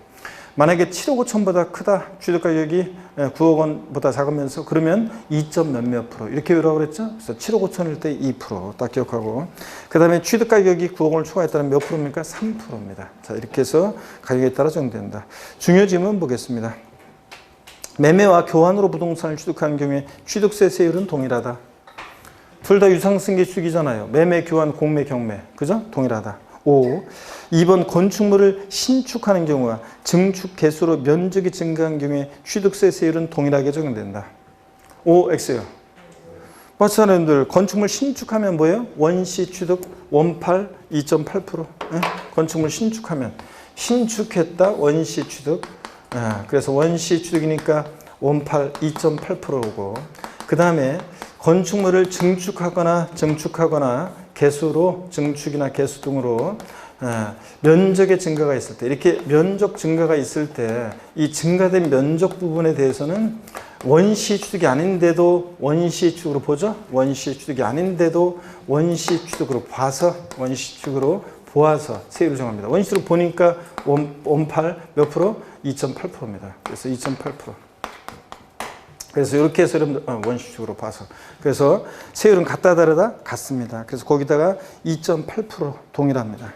만약에 7억 5천보다 크다, 취득가격이 9억 원보다 작으면서 그러면 2점 몇몇 프로 이렇게 외우라고 그랬죠? 그래서 7억 5천일 때 2%딱 기억하고 그 다음에 취득가격이 9억 원을 초과했다면 몇 프로입니까? 3%입니다. 자 이렇게 해서 가격에 따라 정된다. 중요 질문 보겠습니다. 매매와 교환으로 부동산을 취득하는 경우에 취득세 세율은 동일하다. 둘 다 유상승계 취득이잖아요. 매매, 교환, 공매, 경매 그죠? 동일하다. 5. 2번 건축물을 신축하는 경우와 증축 개수로 면적이 증가한 경우에 취득세 세율은 동일하게 적용된다. OX요. 맞죠, 여러분들? 건축물 신축하면 뭐예요? 원시 취득, 원팔, 2.8%. 예? 건축물 신축하면. 신축했다, 원시 취득. 예, 그래서 원시 취득이니까 원팔, 2.8%고. 그 다음에 건축물을 증축하거나 개수로, 증축이나 개수 등으로 면적의 증가가 있을 때, 이렇게 면적 증가가 있을 때 이 증가된 면적 부분에 대해서는 원시 취득이 아닌데도 원시 취득으로 보죠. 원시 취득이 아닌데도 원시 취득으로 봐서 세율을 정합니다. 원시 취득으로 보니까 원팔 몇 프로? 2.8%입니다. 그래서 2.8%. 그래서 이렇게 해서 여러분들 원시 취득으로 봐서 그래서 세율은 같다 다르다? 같습니다. 그래서 거기다가 2.8% 동일합니다.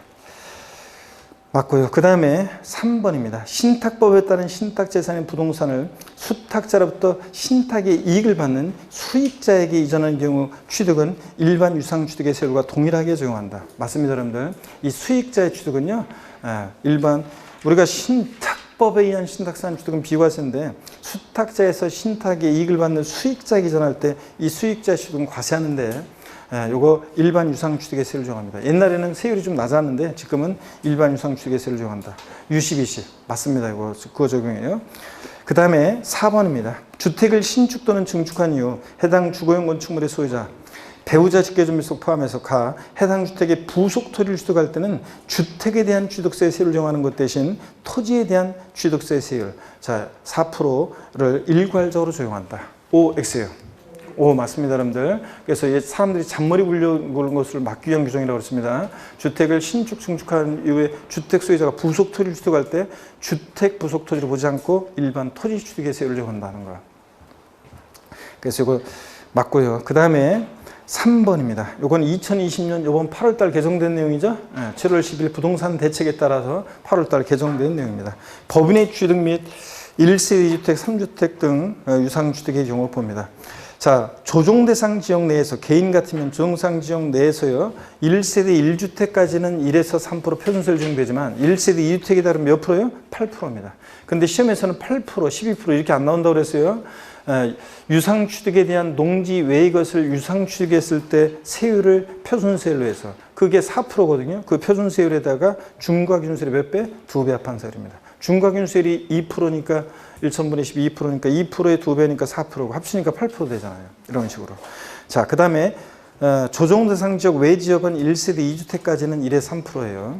맞고요. 그 다음에 3번입니다. 신탁법에 따른 신탁재산인 부동산을 수탁자로부터 신탁의 이익을 받는 수익자에게 이전하는 경우 취득은 일반 유상취득의 세율과 동일하게 적용한다. 맞습니다, 여러분들. 이 수익자의 취득은요, 일반 우리가 신탁법에 의한 신탁산 취득은 비과세인데 수탁자에서 신탁의 이익을 받는 수익자에게 이전할 때 이 수익자 취득은 과세하는데 요거 일반 유상취득의 세율을 정합니다. 옛날에는 세율이 좀 낮았는데 지금은 일반 유상취득의 세율을 정한다. U12C 맞습니다. 이거 그거 적용해요. 그 다음에 4번입니다. 주택을 신축 또는 증축한 이후 해당 주거용 건축물의 소유자 배우자 직계존비속 포함해서 해당 주택의 부속 토지를 취득할 때는 주택에 대한 취득세 세율을 정하는 것 대신 토지에 대한 취득세 세율 4%를 일괄적으로 적용한다. OX예요. 오, 맞습니다, 여러분들. 그래서 사람들이 잔머리 굴려오는 것을 막기 위한 규정이라고 그랬습니다. 주택을 신축, 증축한 이후에 주택 소유자가 부속 토지를 취득할 때 주택 부속 토지를 보지 않고 일반 토지 취득의 세율을 적용한다는 거야. 그래서 이거 맞고요. 그 다음에 3번입니다. 이건 2020년 이번 8월달 개정된 내용이죠. 7월 10일 부동산 대책에 따라서 8월달 개정된 내용입니다. 법인의 취득 및 1세대 2주택, 3주택 등 유상취득의 경우 봅니다. 자, 조정대상 지역 내에서 개인 같으면 조정상 지역 내에서요 1세대 1주택까지는 1에서 3% 표준세율 적용되지만 1세대 2주택이 다르면 몇 프로요? 8%입니다. 근데 시험에서는 8%, 12% 이렇게 안 나온다고 그랬어요. 유상취득에 대한 농지 외의 것을 유상취득했을 때 세율을 표준세율로 해서 그게 4%거든요. 그 표준세율에다가 중과기준세율이 몇 배? 2배 합한 세율입니다. 중과기준세율이 2%니까 1,000분의 12%니까 2%의 2배니까 4%고 합치니까 8% 되잖아요. 이런 식으로. 자, 그 다음에 조정대상 지역 외 지역은 1세대 2주택까지는 1에 3%예요.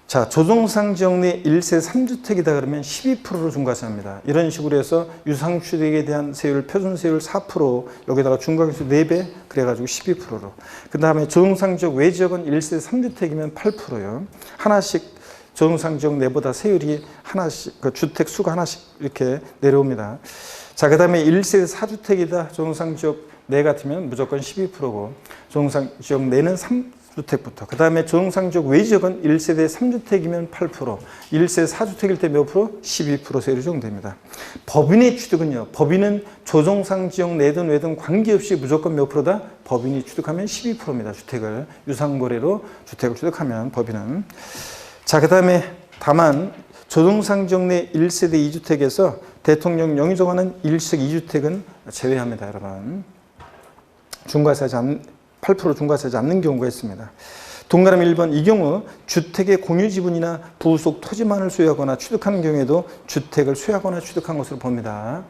자, 조정상 지역 내 1세 3주택이다 그러면 12%로 중과세합니다. 이런 식으로 해서 유상취득에 대한 세율, 표준세율 4%, 여기다가 중과기준 4배, 그래가지고 12%로. 그 다음에 조정상 지역 외 지역은 1세 3주택이면 8%요. 하나씩 조정상 지역 내보다 세율이 하나씩, 그 주택 수가 하나씩 이렇게 내려옵니다. 자, 그 다음에 1세 4주택이다. 조정상 지역 내 같으면 무조건 12%고, 조정상 지역 내는 3주택부터. 그 다음에 조정상 지역 외 지역은 1세대 3주택이면 8%, 1세 4주택일 때 몇 프로? 12% 세율이 적용됩니다. 법인의 취득은요, 법인은 조정상 지역 내든 외든 관계없이 무조건 몇 프로다? 법인이 취득하면 12%입니다. 주택을, 유상거래로 주택을 취득하면 법인은. 자, 그 다음에 다만 조정상 지역 내 1세대 2주택에서 대통령 영이 정하는 1식 2주택은 제외합니다, 여러분. 중과세하지 않는 8% 중과세하지 않는 경우가 있습니다. 동그라미 1번 이 경우 주택의 공유 지분이나 부속 토지만을 소유하거나 취득하는 경우에도 주택을 소유하거나 취득한 것으로 봅니다.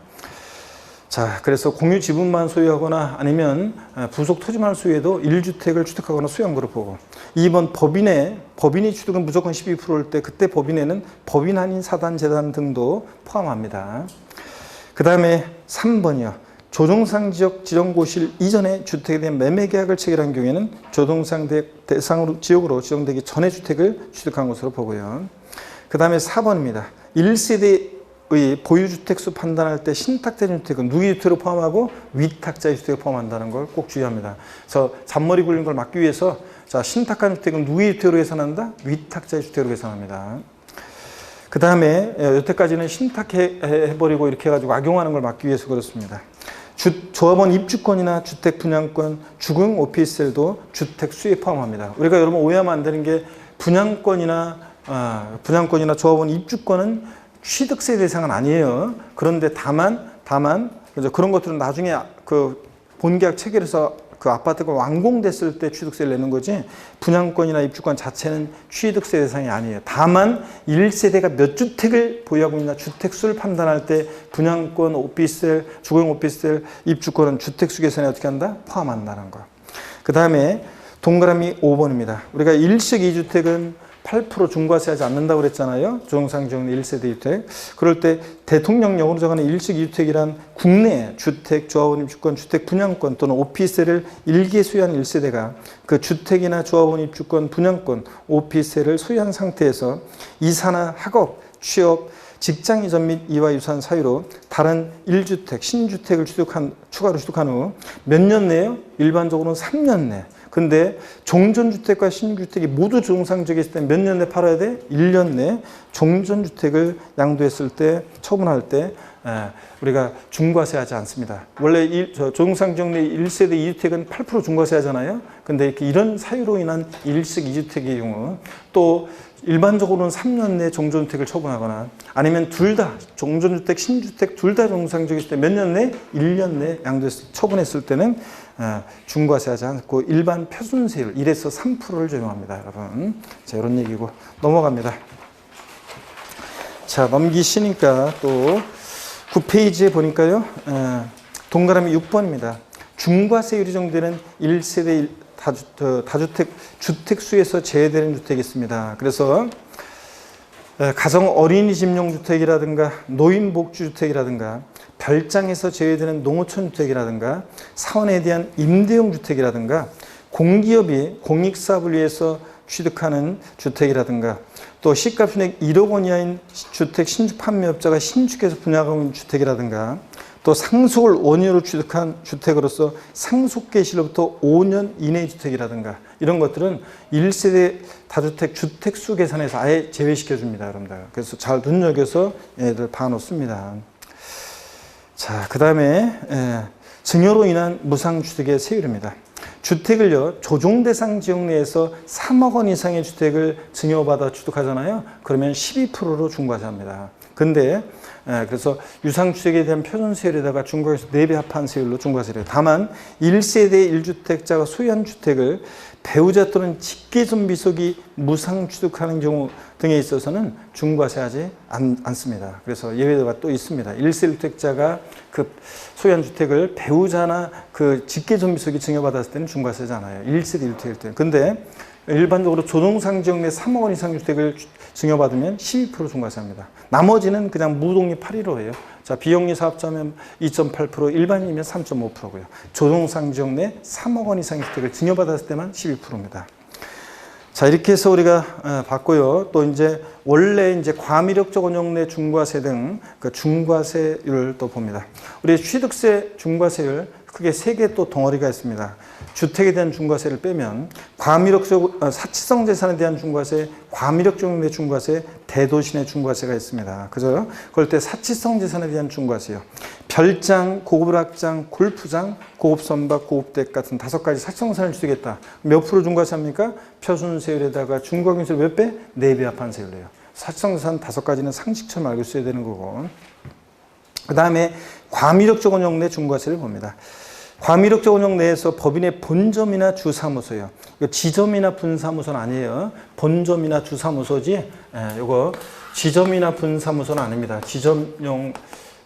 자, 그래서 공유 지분만 소유하거나 아니면 부속 토지만을 소유해도 1주택을 취득하거나 소유한 것으로 보고 2번 법인이 취득은 무조건 12%일 때 그때 법인에는 법인 아닌 사단, 재단 등도 포함합니다. 그 다음에 3번이요. 조정상 지역 지정고시일 이전에 주택에 대한 매매 계약을 체결한 경우에는 조정상 대상 지역으로 지정되기 전에 주택을 취득한 것으로 보고요. 그 다음에 4번입니다. 1세대의 보유주택수 판단할 때 신탁된 주택은 누구의 주택을 포함하고 위탁자의 주택을 포함한다는 걸 꼭 주의합니다. 그래서 잔머리 굴린 걸 막기 위해서 자, 신탁한 주택은 누구의 주택으로 계산한다? 위탁자의 주택으로 계산합니다. 그 다음에 여태까지는 신탁해버리고 이렇게 해가지고 악용하는 걸 막기 위해서 그렇습니다. 조합원 입주권이나 주택 분양권, 주공 오피스텔도 주택 수에 포함합니다. 우리가 여러분 오해하면 안 되는 게 분양권이나 조합원 입주권은 취득세 대상은 아니에요. 그런데 다만 그런 것들은 나중에 그 본계약 체결해서 그 아파트가 완공됐을 때 취득세를 내는 거지 분양권이나 입주권 자체는 취득세 대상이 아니에요. 다만 1세대가 몇 주택을 보유하고 있나 주택수를 판단할 때 분양권, 오피스텔, 주거용 오피스텔, 입주권은 주택수 계산에 어떻게 한다? 포함한다는 거예요. 그 다음에 동그라미 5번입니다. 우리가 일식 2주택은 8% 중과세하지 않는다고 그랬잖아요. 조정상지역내 1세대 주택. 그럴 때 대통령령으로 정하는 일식 2주택이란 국내 주택, 조합원 입주권, 주택 분양권 또는 오피스텔을 일개 소유한 1세대가 그 주택이나 조합원 입주권, 분양권, 오피스텔을 소유한 상태에서 이사나 학업, 취업, 직장 이전 및 이와 유사한 사유로 다른 1주택, 신주택을 추가로 취득한 후 몇 년 내요? 일반적으로는 3년 내. 근데 종전주택과 신주택이 모두 조정상지역에 있을 때 몇 년 내 팔아야 돼? 1년 내 종전주택을 양도했을 때, 처분할 때 우리가 중과세하지 않습니다. 원래 조정상지역 내 1세대 2주택은 8% 중과세 하잖아요. 근데 이런 사유로 인한 일식 2주택의 경우 또 일반적으로는 3년 내 종전주택을 처분하거나 아니면 둘 다 종전주택, 신주택 둘 다 조정상지역에 있을 때 몇 년 내? 1년 내 처분했을 때는 중과세하지 않고 일반 표준세율 1에서 3%를 적용합니다. 여러분. 자, 이런 얘기고 넘어갑니다. 자, 넘기시니까 또 9페이지에 보니까요. 동그라미 6번입니다. 중과세율이 정되는 1세대 다주택 주택수에서 제외되는 주택이 있습니다. 그래서 가정 어린이집용 주택이라든가 노인복지주택이라든가 별장에서 제외되는 농어촌 주택이라든가 사원에 대한 임대용 주택이라든가 공기업이 공익사업을 위해서 취득하는 주택이라든가 또 시가순액 1억 원 이하인 주택 신축 판매업자가 신축해서 분양하고 있는 주택이라든가 또 상속을 원인으로 취득한 주택으로서 상속 개시로부터 5년 이내의 주택이라든가 이런 것들은 1세대 다주택 주택수 계산에서 아예 제외시켜 줍니다. 여러분들. 그래서 잘 눈여겨서 얘들 봐놓습니다. 자, 그 다음에 증여로 인한 무상취득의 세율입니다. 주택을요, 조정대상 지역 내에서 3억 원 이상의 주택을 증여받아 취득하잖아요. 그러면 12%로 중과세합니다. 근데 그래서 유상주택에 대한 표준세율에다가 중과에서 4배 합한 세율로 중과세를 해요. 다만 1세대 1주택자가 소유한 주택을 배우자 또는 직계존비속이 무상취득하는 경우 등에 있어서는 중과세하지 않습니다. 그래서 예외가 또 있습니다. 1세 1주택자가 그 소유한 주택을 배우자나 그 직계존비속이 증여받았을 때는 중과세지 않아요. 1세대 1주택일 때는. 근데 일반적으로 조정상 지역 내 3억 원 이상 주택을 증여받으면 12% 중과세합니다. 나머지는 그냥 무독립 8.15예요. 자, 비영리 사업자면 2.8%, 일반인이면 3.5%고요. 조정상 지역 내 3억 원 이상 주택을 증여받았을 때만 12%입니다. 자, 이렇게 해서 우리가 봤고요. 또 이제 원래 이제 과미력적 원형 내 중과세 등 그 중과세율을 또 봅니다. 우리 취득세 중과세율 크게 3개 또 덩어리가 있습니다. 주택에 대한 중과세를 빼면 과미력적 사치성 재산에 대한 중과세, 과미력적 내 중과세, 대도시 내 중과세가 있습니다. 그죠? 그럴 때 사치성 재산에 대한 중과세요. 별장, 고급락장, 골프장, 고급 선박, 고급댁 같은 5가지 사치성 재산을 취득했다. 몇 프로 중과세합니까? 표준세율에다가 중과세율 몇 배? 4배 합한 세율이에요. 사치성 재산 5가지는 상식처럼 알고 있어야 되는 거고. 그 다음에 과미력적 원형 내 중과세를 봅니다. 과미력적 원형 내에서 법인의 본점이나 주사무소요. 지점이나 분사무소는 아니에요. 본점이나 주사무소지. 요거 지점이나 분사무소는 아닙니다. 지점용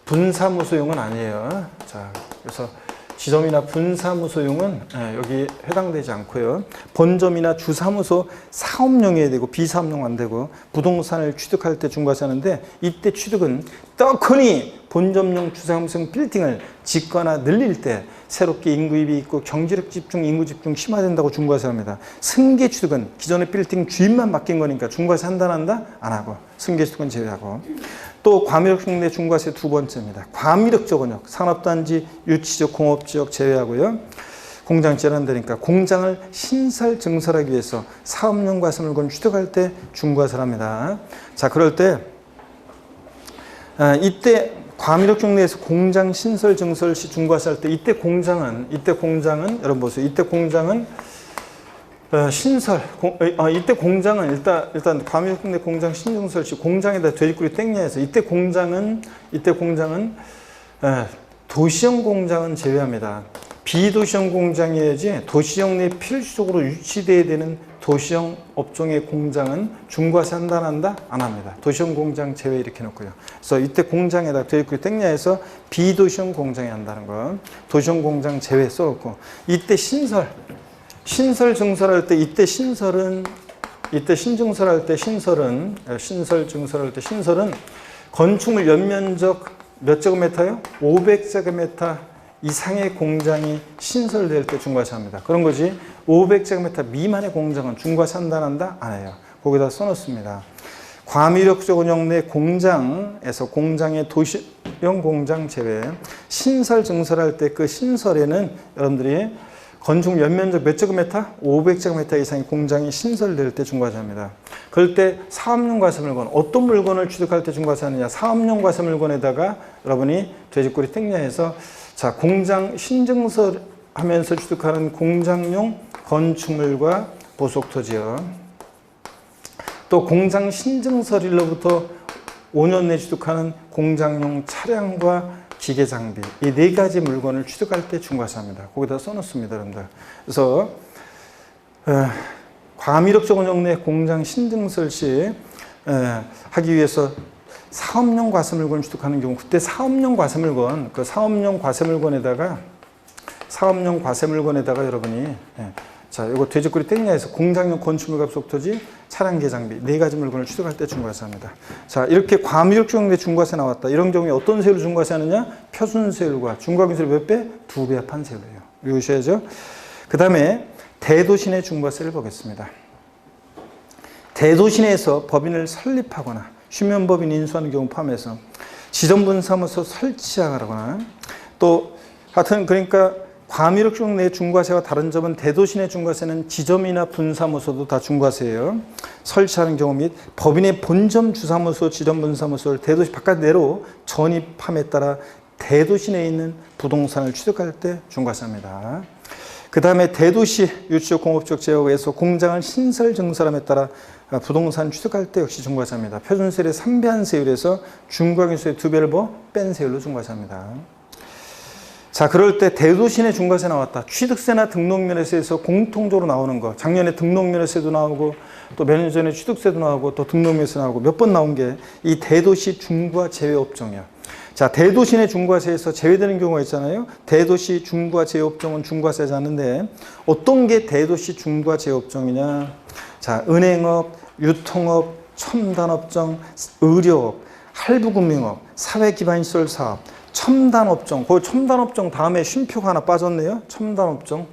분사무소용은 아니에요. 자, 그래서 지점이나 분사무소용은 여기 해당되지 않고요. 본점이나 주사무소 사업용이 되고 비사업용 안 되고 부동산을 취득할 때 중과세하는데 이때 취득은 떡하니 본점용 주사무소 빌딩을 짓거나 늘릴 때 새롭게 인구입이 있고 경제력 집중, 인구 집중 심화된다고 중과세합니다. 승계 취득은 기존의 빌딩 주인만 바뀐 거니까 중과세 한다 안 한다? 안 하고 승계 취득은 제외하고 또 과미력적 내 중과세 두 번째입니다. 과미력적 원형 산업단지, 유치지역, 공업지역 제외하고요. 공장 제한되니까 공장을 신설 증설하기 위해서 사업용 과세물건 취득할 때 중과세를 합니다. 자, 그럴 때 이때 과미력적 내에서 공장 신설 증설 시 중과세할 때 이때 공장은 여러분 보세요. 이때 공장은 이때 공장은 일단 과미력적 내 공장 신증설 시 공장에다 돼지꼬리 땡냐 해서 이때 공장은 도시형 공장은 제외합니다. 비도시형 공장이어야지 도시형 내에 필수적으로 유치돼야 되는 도시형 업종의 공장은 중과세 한다 안 한다? 안 합니다. 도시형 공장 제외 이렇게 놓고요. 그래서 이때 공장에다 되어있고 땡냐에서 비도시형 공장에 한다는 거. 도시형 공장 제외 써놓고 이때 신설 증설할 때 이때 신설 증설할 때 신설은 건축물 연면적 몇 제곱미터요? 500제곱미터 이상의 공장이 신설될 때 중과세합니다. 그런 거지 500제곱미터 미만의 공장은 중과세 한다 안 한다? 안 해요. 거기다 써놓습니다. 과미력적 운영 내 공장에서 공장의 도시형 공장 제외 신설 증설할 때 그 신설에는 여러분들이 건축 연면적 몇 제곱미터? 500제곱미터 이상의 공장이 신설될 때 중과세합니다. 그럴 때 사업용 과세물건 어떤 물건을 취득할 때 중과세하느냐? 사업용 과세물건에다가 여러분이 돼지꼬리 땡냐해서 자, 공장 신증설 하면서 취득하는 공장용 건축물과 보속토지요. 또 공장 신증설일로부터 5년 내 취득하는 공장용 차량과 기계 장비 이 네 가지 물건을 취득할 때 중과세합니다. 거기다 써놓습니다, 여러분들. 그래서 과미력적 운영 내 공장 신증설 시 하기 위해서 사업용 과세물건을 취득하는 경우 그때 사업용 과세물건 그 사업용 과세물건에다가 여러분이 자 이거 돼지꼬리 땡냐에서 공장용 건축물과 보속토지 차량 계장비 네 가지 물건을 취득할 때 중과세합니다. 자 이렇게 과미력적 운영 내 중과세 나왔다. 이런 경우에 어떤 세율을 중과세하느냐? 표준세율과 중과기세율 몇 배? 2배 합한 세율이에요. 외우셔야죠. 그 다음에 대도시 내 중과세를 보겠습니다. 대도시 내에서 법인을 설립하거나 휴면법인 인수하는 경우 포함해서 지점분사무소 설치하거나 또 하여튼 그러니까 과미력적 내 중과세와 다른 점은 대도시 내 중과세는 지점이나 분사무소도 다 중과세예요. 설치하는 경우 및 법인의 본점 주사무소, 지점분사무소를 대도시 바깥 내로 전입함에 따라 대도시 내에 있는 부동산을 취득할 때 중과세합니다. 그 다음에 대도시 유치적 공업적 지역에서 공장을 신설 증설함에 따라 부동산 취득할 때 역시 중과세합니다. 표준세율의 3배한 세율에서 중과기세율의 2배를 뺀 세율로 중과세합니다. 자, 그럴 때 대도시 내 중과세 나왔다. 취득세나 등록면허세에서 공통적으로 나오는 거. 작년에 등록면허세도 나오고 또 몇 년 전에 취득세도 나오고 또 등록면허세 나오고 몇 번 나온 게 이 대도시 중과 제외 업종이야. 자, 대도시 내 중과세에서 제외되는 경우가 있잖아요. 대도시 중과 제외 업종은 중과세지 않는데 어떤 게 대도시 중과 제외 업종이냐? 자, 은행업, 유통업, 첨단업종, 의료업, 할부금융업, 사회기반시설 사업, 첨단업종. 그 첨단업종 다음에 쉼표가 하나 빠졌네요. 첨단업종.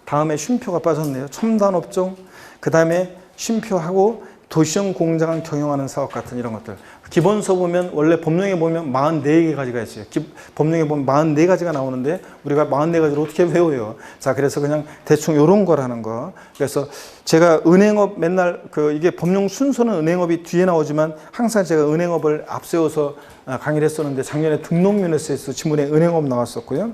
다음에 쉼표가 빠졌네요. 첨단업종. 그 다음에 쉼표하고 도시형 공장을 경영하는 사업 같은 이런 것들. 기본서 보면 원래 법령에 보면 44가지가 있어요. 법령에 보면 44가지가 나오는데 우리가 44가지를 어떻게 외워요? 자, 그래서 그냥 대충 이런 거라는 거. 그래서 제가 은행업 맨날 이게 법령 순서는 은행업이 뒤에 나오지만 항상 제가 은행업을 앞세워서 강의를 했었는데 작년에 등록면허세에서 지문에 은행업 나왔었고요.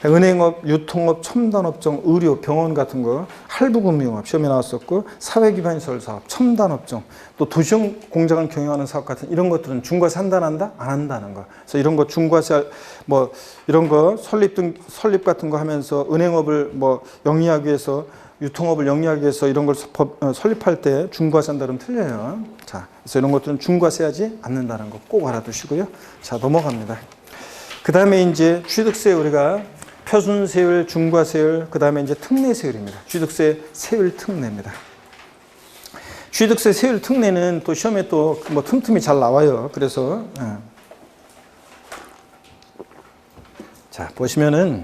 은행업, 유통업, 첨단업종, 의료, 병원 같은 거, 할부금융업 시험에 나왔었고 사회기반시설 사업, 첨단업종, 또 도시형 공장을 경영하는 사업 같은 이런 것들은 중과세 한다 안 한다? 안 한다는 거. 그래서 이런 거 중과세 이런 거 설립 같은 거 하면서 은행업을 영위하기 위해서 유통업을 영위하기 위해서 이런 걸 설립할 때 중과세 한다 그러면 틀려요. 자, 그래서 이런 것들은 중과세하지 않는다는 거 꼭 알아두시고요. 자, 넘어갑니다. 그 다음에 이제 취득세 우리가 표준세율, 중과세율, 그 다음에 이제 특례세율입니다. 취득세 세율 특례입니다. 취득세 세율 특례는 또 시험에 또 틈틈이 잘 나와요. 그래서 자, 보시면은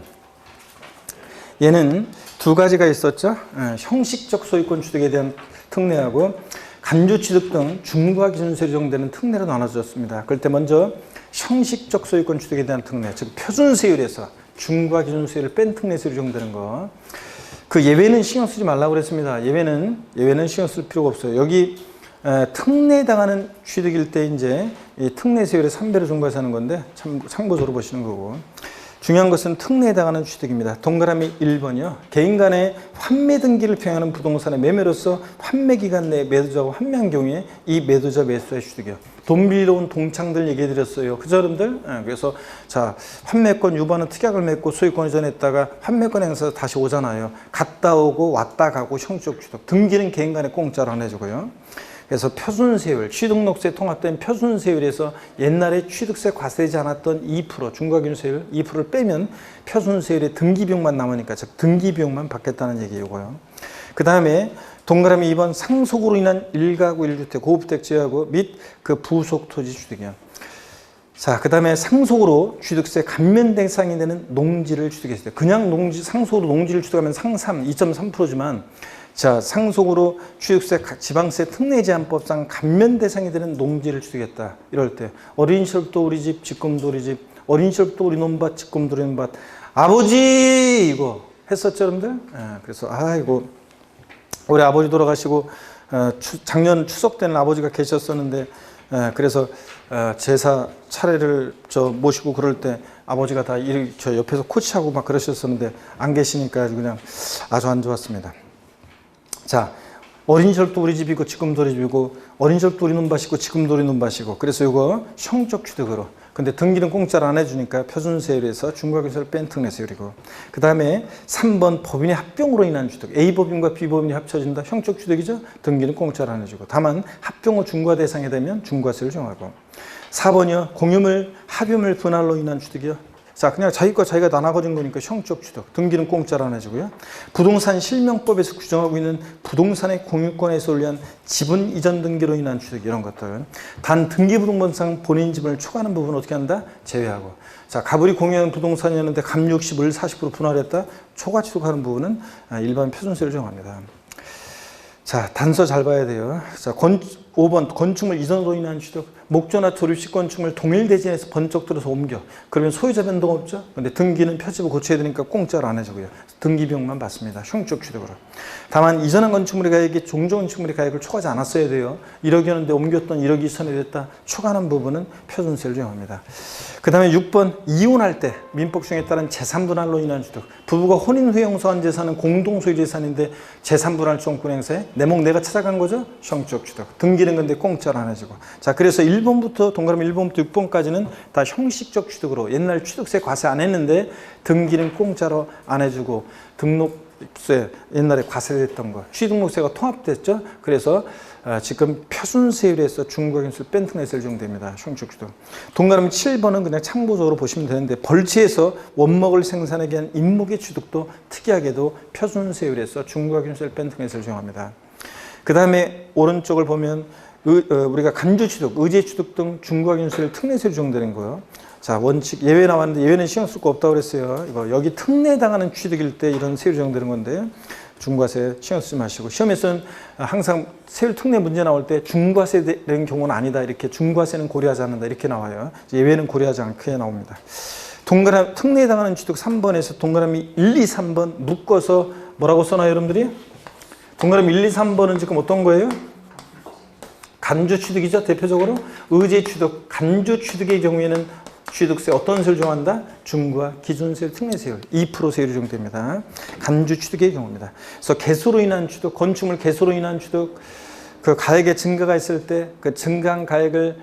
얘는 두 가지가 있었죠. 형식적 소유권 취득에 대한 특례하고 간주 취득 등 중과 기준세율이 적용되는 특례로 나눠졌습니다. 그럴 때 먼저 형식적 소유권 취득에 대한 특례, 즉 표준세율에서 중과 기준세율을 뺀 특례세율이 적용되는 거. 그 예외는 신경 쓰지 말라고 그랬습니다. 예외는 신경 쓸 필요가 없어요. 여기 특례당하는 취득일 때 이제 이 특례세율의 3배를 중과세하는 건데 참고적으로 보시는 거고. 중요한 것은 특례에 해당하는 취득입니다. 동그라미 1번이요. 개인 간의 환매 등기를 평행하는 부동산의 매매로서 환매 기간 내에 매도자가 환매한 경우에 이 매도자 매수자의 취득이요. 돈 빌려 온 동창들 얘기해 드렸어요. 그죠, 여러분들? 그래서 자, 환매권 유반은 특약을 맺고 소유권 이전했다가 환매권 행사에서 다시 오잖아요. 갔다 오고 왔다 가고 형식 취득. 등기는 개인 간에 공짜로 안 해주고요. 그래서 표준세율, 취득록세 통합된 표준세율에서 옛날에 취득세 과세되지 않았던 2%, 중과기준세율 2%를 빼면 표준세율의 등기비용만 남으니까 즉 등기비용만 받겠다는 얘기고요. 그 다음에 동그라미 2번 상속으로 인한 1가구 1주택, 고급주택 제외하고 및 그 부속 토지 취득이요. 자, 그 다음에 상속으로 취득세 감면 대상이 되는 농지를 취득했을 때 그냥 농지, 상속으로 농지를 취득하면 상삼 2.3%지만 자, 상속으로 취득세 지방세 특례제한법상 감면 대상이 되는 농지를 취득했다. 이럴 때 어린 시절부터 우리 집, 지금도 우리 집, 어린 시절부터 우리 논밭, 지금도 우리 논밭, 아버지 이거 했었죠, 여러분들? 그래서 아이고 우리 아버지 돌아가시고 작년 추석 때는 아버지가 계셨었는데 그래서 제사 차례를 모시고 그럴 때 아버지가 다 저 옆에서 코치하고 막 그러셨었는데 안 계시니까 그냥 아주 안 좋았습니다. 자, 어린 시절도 우리 집이고 지금도 우리 집이고 어린 시절도 우리 논밭이고 지금도 우리 논밭이고 그래서 이거 형적 취득으로 근데 등기는 공짜로 안 해주니까 표준세율에서 중과기준세율을 뺀 특례세율이고 그 다음에 3번 법인의 합병으로 인한 취득 A법인과 B법인이 합쳐진다 형적 취득이죠. 등기는 공짜로 안 해주고 다만 합병 후 중과 대상이 되면 중과세율을 정하고 4번이요 공유물 합유물 분할로 인한 취득이요. 자, 그냥 자기 거 자기가 나눠가진 거니까 형적 취득, 등기는 공짜로 안 해주고요. 부동산 실명법에서 규정하고 있는 부동산의 공유권에서 올리한 지분 이전 등기로 인한 취득 이런 것들. 단 등기부등본상 본인 지분을 초과하는 부분은 어떻게 한다? 제외하고. 자, 가불이 공유하는 부동산이었는데 감 60을 40% 분할했다. 초과 취득하는 부분은 일반 표준세율을 정합니다. 자, 단서 잘 봐야 돼요. 자, 5번 건축물 이전으로 인한 취득. 목조나 조립식 건축물 동일 대지에서 번쩍 들어서 옮겨. 그러면 소유자 변동 없죠? 근데 등기는 표지부 고쳐야 되니까 공짜로 안 해주고요. 등기비용만 받습니다. 형적 취득으로. 다만 이전한 건축물의 가액이 종전 건축물의 가액을 초과하지 않았어야 돼요. 1억이었는데 옮겼던 1억 2천이 됐다. 초과하는 부분은 표준세를 정합니다. 그 다음에 6번 이혼할 때 민법 규정에 따른 재산분할로 인한 취득. 부부가 혼인 후에 형성한 재산은 공동소유 재산인데 재산분할 정권 행사에 내 목 내가 찾아간 거죠? 형적 취득. 등기는 근데 공짜로 안 해주고. 자, 그래서 1번부터 동그라미 1번부터 6번까지는 다 형식적 취득으로 옛날 취득세 과세 안 했는데 등기는 공짜로 안 해주고 등록세 옛날에 과세됐던 거 취득록세가 통합됐죠. 그래서 지금 표준세율에서 중과기준세율 뺀 특례세율 적용됩니다. 형식 취득. 동그라미 7번은 그냥 참고적으로 보시면 되는데 벌지에서 원목을 생산하기 위한 임목의 취득도 특이하게도 표준세율에서 중과기준세율 뺀 특례세율 적용합니다. 그 다음에 오른쪽을 보면 우리가 간주취득, 의제취득 등 중과기준세율 특례세율 적용되는 거예요. 자, 원칙 예외 나왔는데 예외는 신경 쓸 거 없다고 그랬어요. 이거 여기 특례당하는 취득일 때 이런 세율이 적용되는 건데 중과세 신경 쓰지 마시고 시험에서는 항상 세율 특례 문제 나올 때 중과세 되는 경우는 아니다 이렇게 중과세는 고려하지 않는다 이렇게 나와요. 예외는 고려하지 않게 나옵니다. 동그라미 특례당하는 취득 3번에서 동그라미 1, 2, 3번 묶어서 뭐라고 써놔요, 여러분들이? 동그라미 1, 2, 3번은 지금 어떤 거예요? 간주취득이죠. 대표적으로 의제취득, 간주취득의 경우에는 취득세 어떤 세율 정한다? 중과 기준세율, 특례세율 2% 세율이 적용됩니다. 간주취득의 경우입니다. 그래서 개수로 인한 취득, 건축물 개수로 인한 취득, 그 가액의 증가가 있을 때 그 증가한 가액을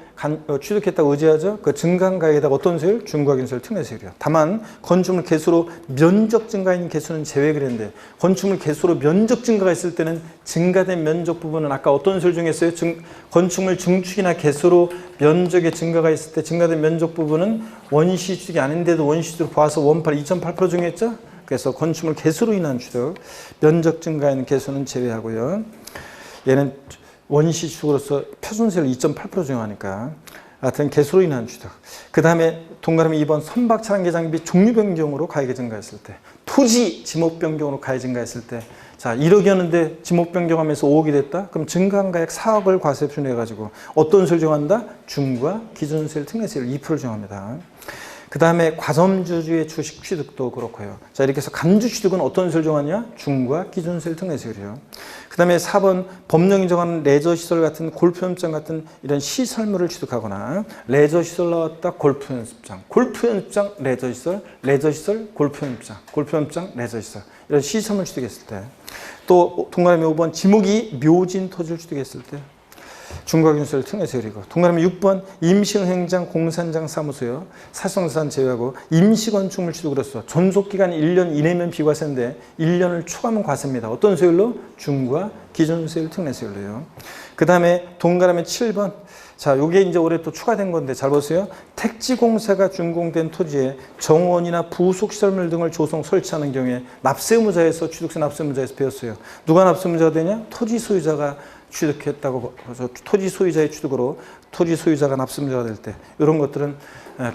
취득했다고 의지하죠. 그 증가한 가액에다가 어떤 세율? 중과기준세율, 특례세율이요. 다만 건축물 개수로 면적 증가인 개수는 제외 그랬는데 건축물 개수로 면적 증가가 있을 때는 증가된 면적 부분은 아까 어떤 세율 정했어요? 건축물 증축이나 개수로 면적의 증가가 있을 때 증가된 면적 부분은 원시 취득이 아닌데도 원시 취득으로 봐서 원팔 2.8% 정했죠. 그래서 건축물 개수로 인한 취득, 면적 증가인 개수는 제외하고요. 얘는 원시 취득으로서 표준세율 2.8% 적용하니까 하여튼 개수로 인한 취득. 그 다음에 동그라미 2번 선박 차량계 장비 종류 변경으로 가액이 증가했을 때 토지 지목 변경으로 가액이 증가했을 때 자 1억이었는데 지목 변경하면서 5억이 됐다? 그럼 증가한 가액 4억을 과세 표준해가지고 어떤 세율 정한다? 중과 기준세율 특례세율 2%를 정합니다. 그 다음에 과점주주의 주식 취득도 그렇고요. 자, 이렇게 해서 간주 취득은 어떤 세율 정하냐? 중과 기준세율 특례세율이요. 그 그 다음에 4번 법령이 정하는 레저시설 같은 골프 연습장 같은 이런 시설물을 취득하거나 레저시설 나왔다 골프 연습장, 골프 연습장 레저시설, 레저시설 골프 연습장, 골프 연습장 레저시설 이런 시설물 취득했을 때 또 동그라미 5번 지목이 묘진 토지를 취득했을 때 중과균세를 특례세율이고 동그라미 6번 임시은행장 공산장 사무소요 사실상산 제외하고 임시건축물 취득으로서 존속기간이 1년 이내면 비과세인데 1년을 초과하면 과세입니다. 어떤 세율로? 중과 기존세율 특례세율로요. 그 다음에 동그라미 7번 자, 요게 이제 올해 또 추가된 건데 잘 보세요. 택지공사가 준공된 토지에 정원이나 부속시설물 등을 조성 설치하는 경우에 납세의무자에서 취득세 납세의무자에서 배웠어요. 누가 납세의무자가 되냐? 토지 소유자가 취득했다고 토지 소유자의 취득으로 토지 소유자가 납세의무자가 될 때 이런 것들은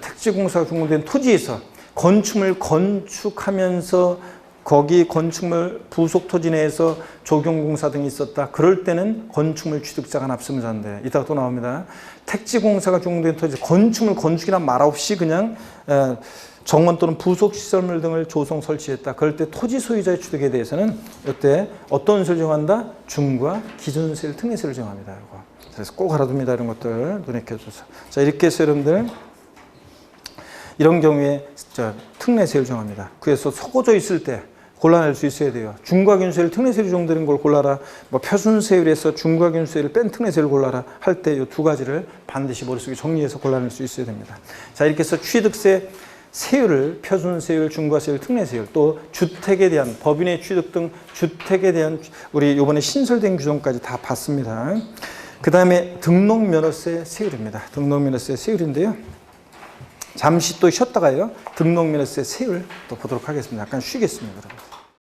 택지공사가 준공된 토지에서 건축물 건축하면서 거기 건축물 부속 토지 내에서 조경공사 등이 있었다. 그럴 때는 건축물 취득자가 납세의무자인데 이따가 또 나옵니다. 택지공사가 준공된 토지 건축물 건축이란 말 없이 그냥 정원 또는 부속 시설물 등을 조성 설치했다. 그럴 때 토지 소유자의 취득에 대해서는 이때 어떤 세를 정한다? 중과 기존세율 특례세를 정합니다. 이거. 그래서 꼭 알아둡니다. 이런 것들 눈에 켜줘서. 자 이렇게 해서 여러분들 이런 경우에 특례세율 정합니다. 그래서 섞어져 있을 때 골라낼 수 있어야 돼요. 중과균세율 특례세율이 적용되는 걸 골라라. 뭐 표준세율에서 중과균세율을 뺀 특례세율을 골라라 할 때 이 두 가지를 반드시 머릿속에 정리해서 골라낼 수 있어야 됩니다. 자 이렇게 해서 취득세 세율을 표준세율, 중과세율, 특례세율 또 주택에 대한 법인의 취득 등 주택에 대한 우리 이번에 신설된 규정까지 다 봤습니다. 그 다음에 등록면허세 세율입니다. 등록면허세 세율인데요. 잠시 또 쉬었다가요. 등록면허세 세율 또 보도록 하겠습니다. 약간 쉬겠습니다. 여러분.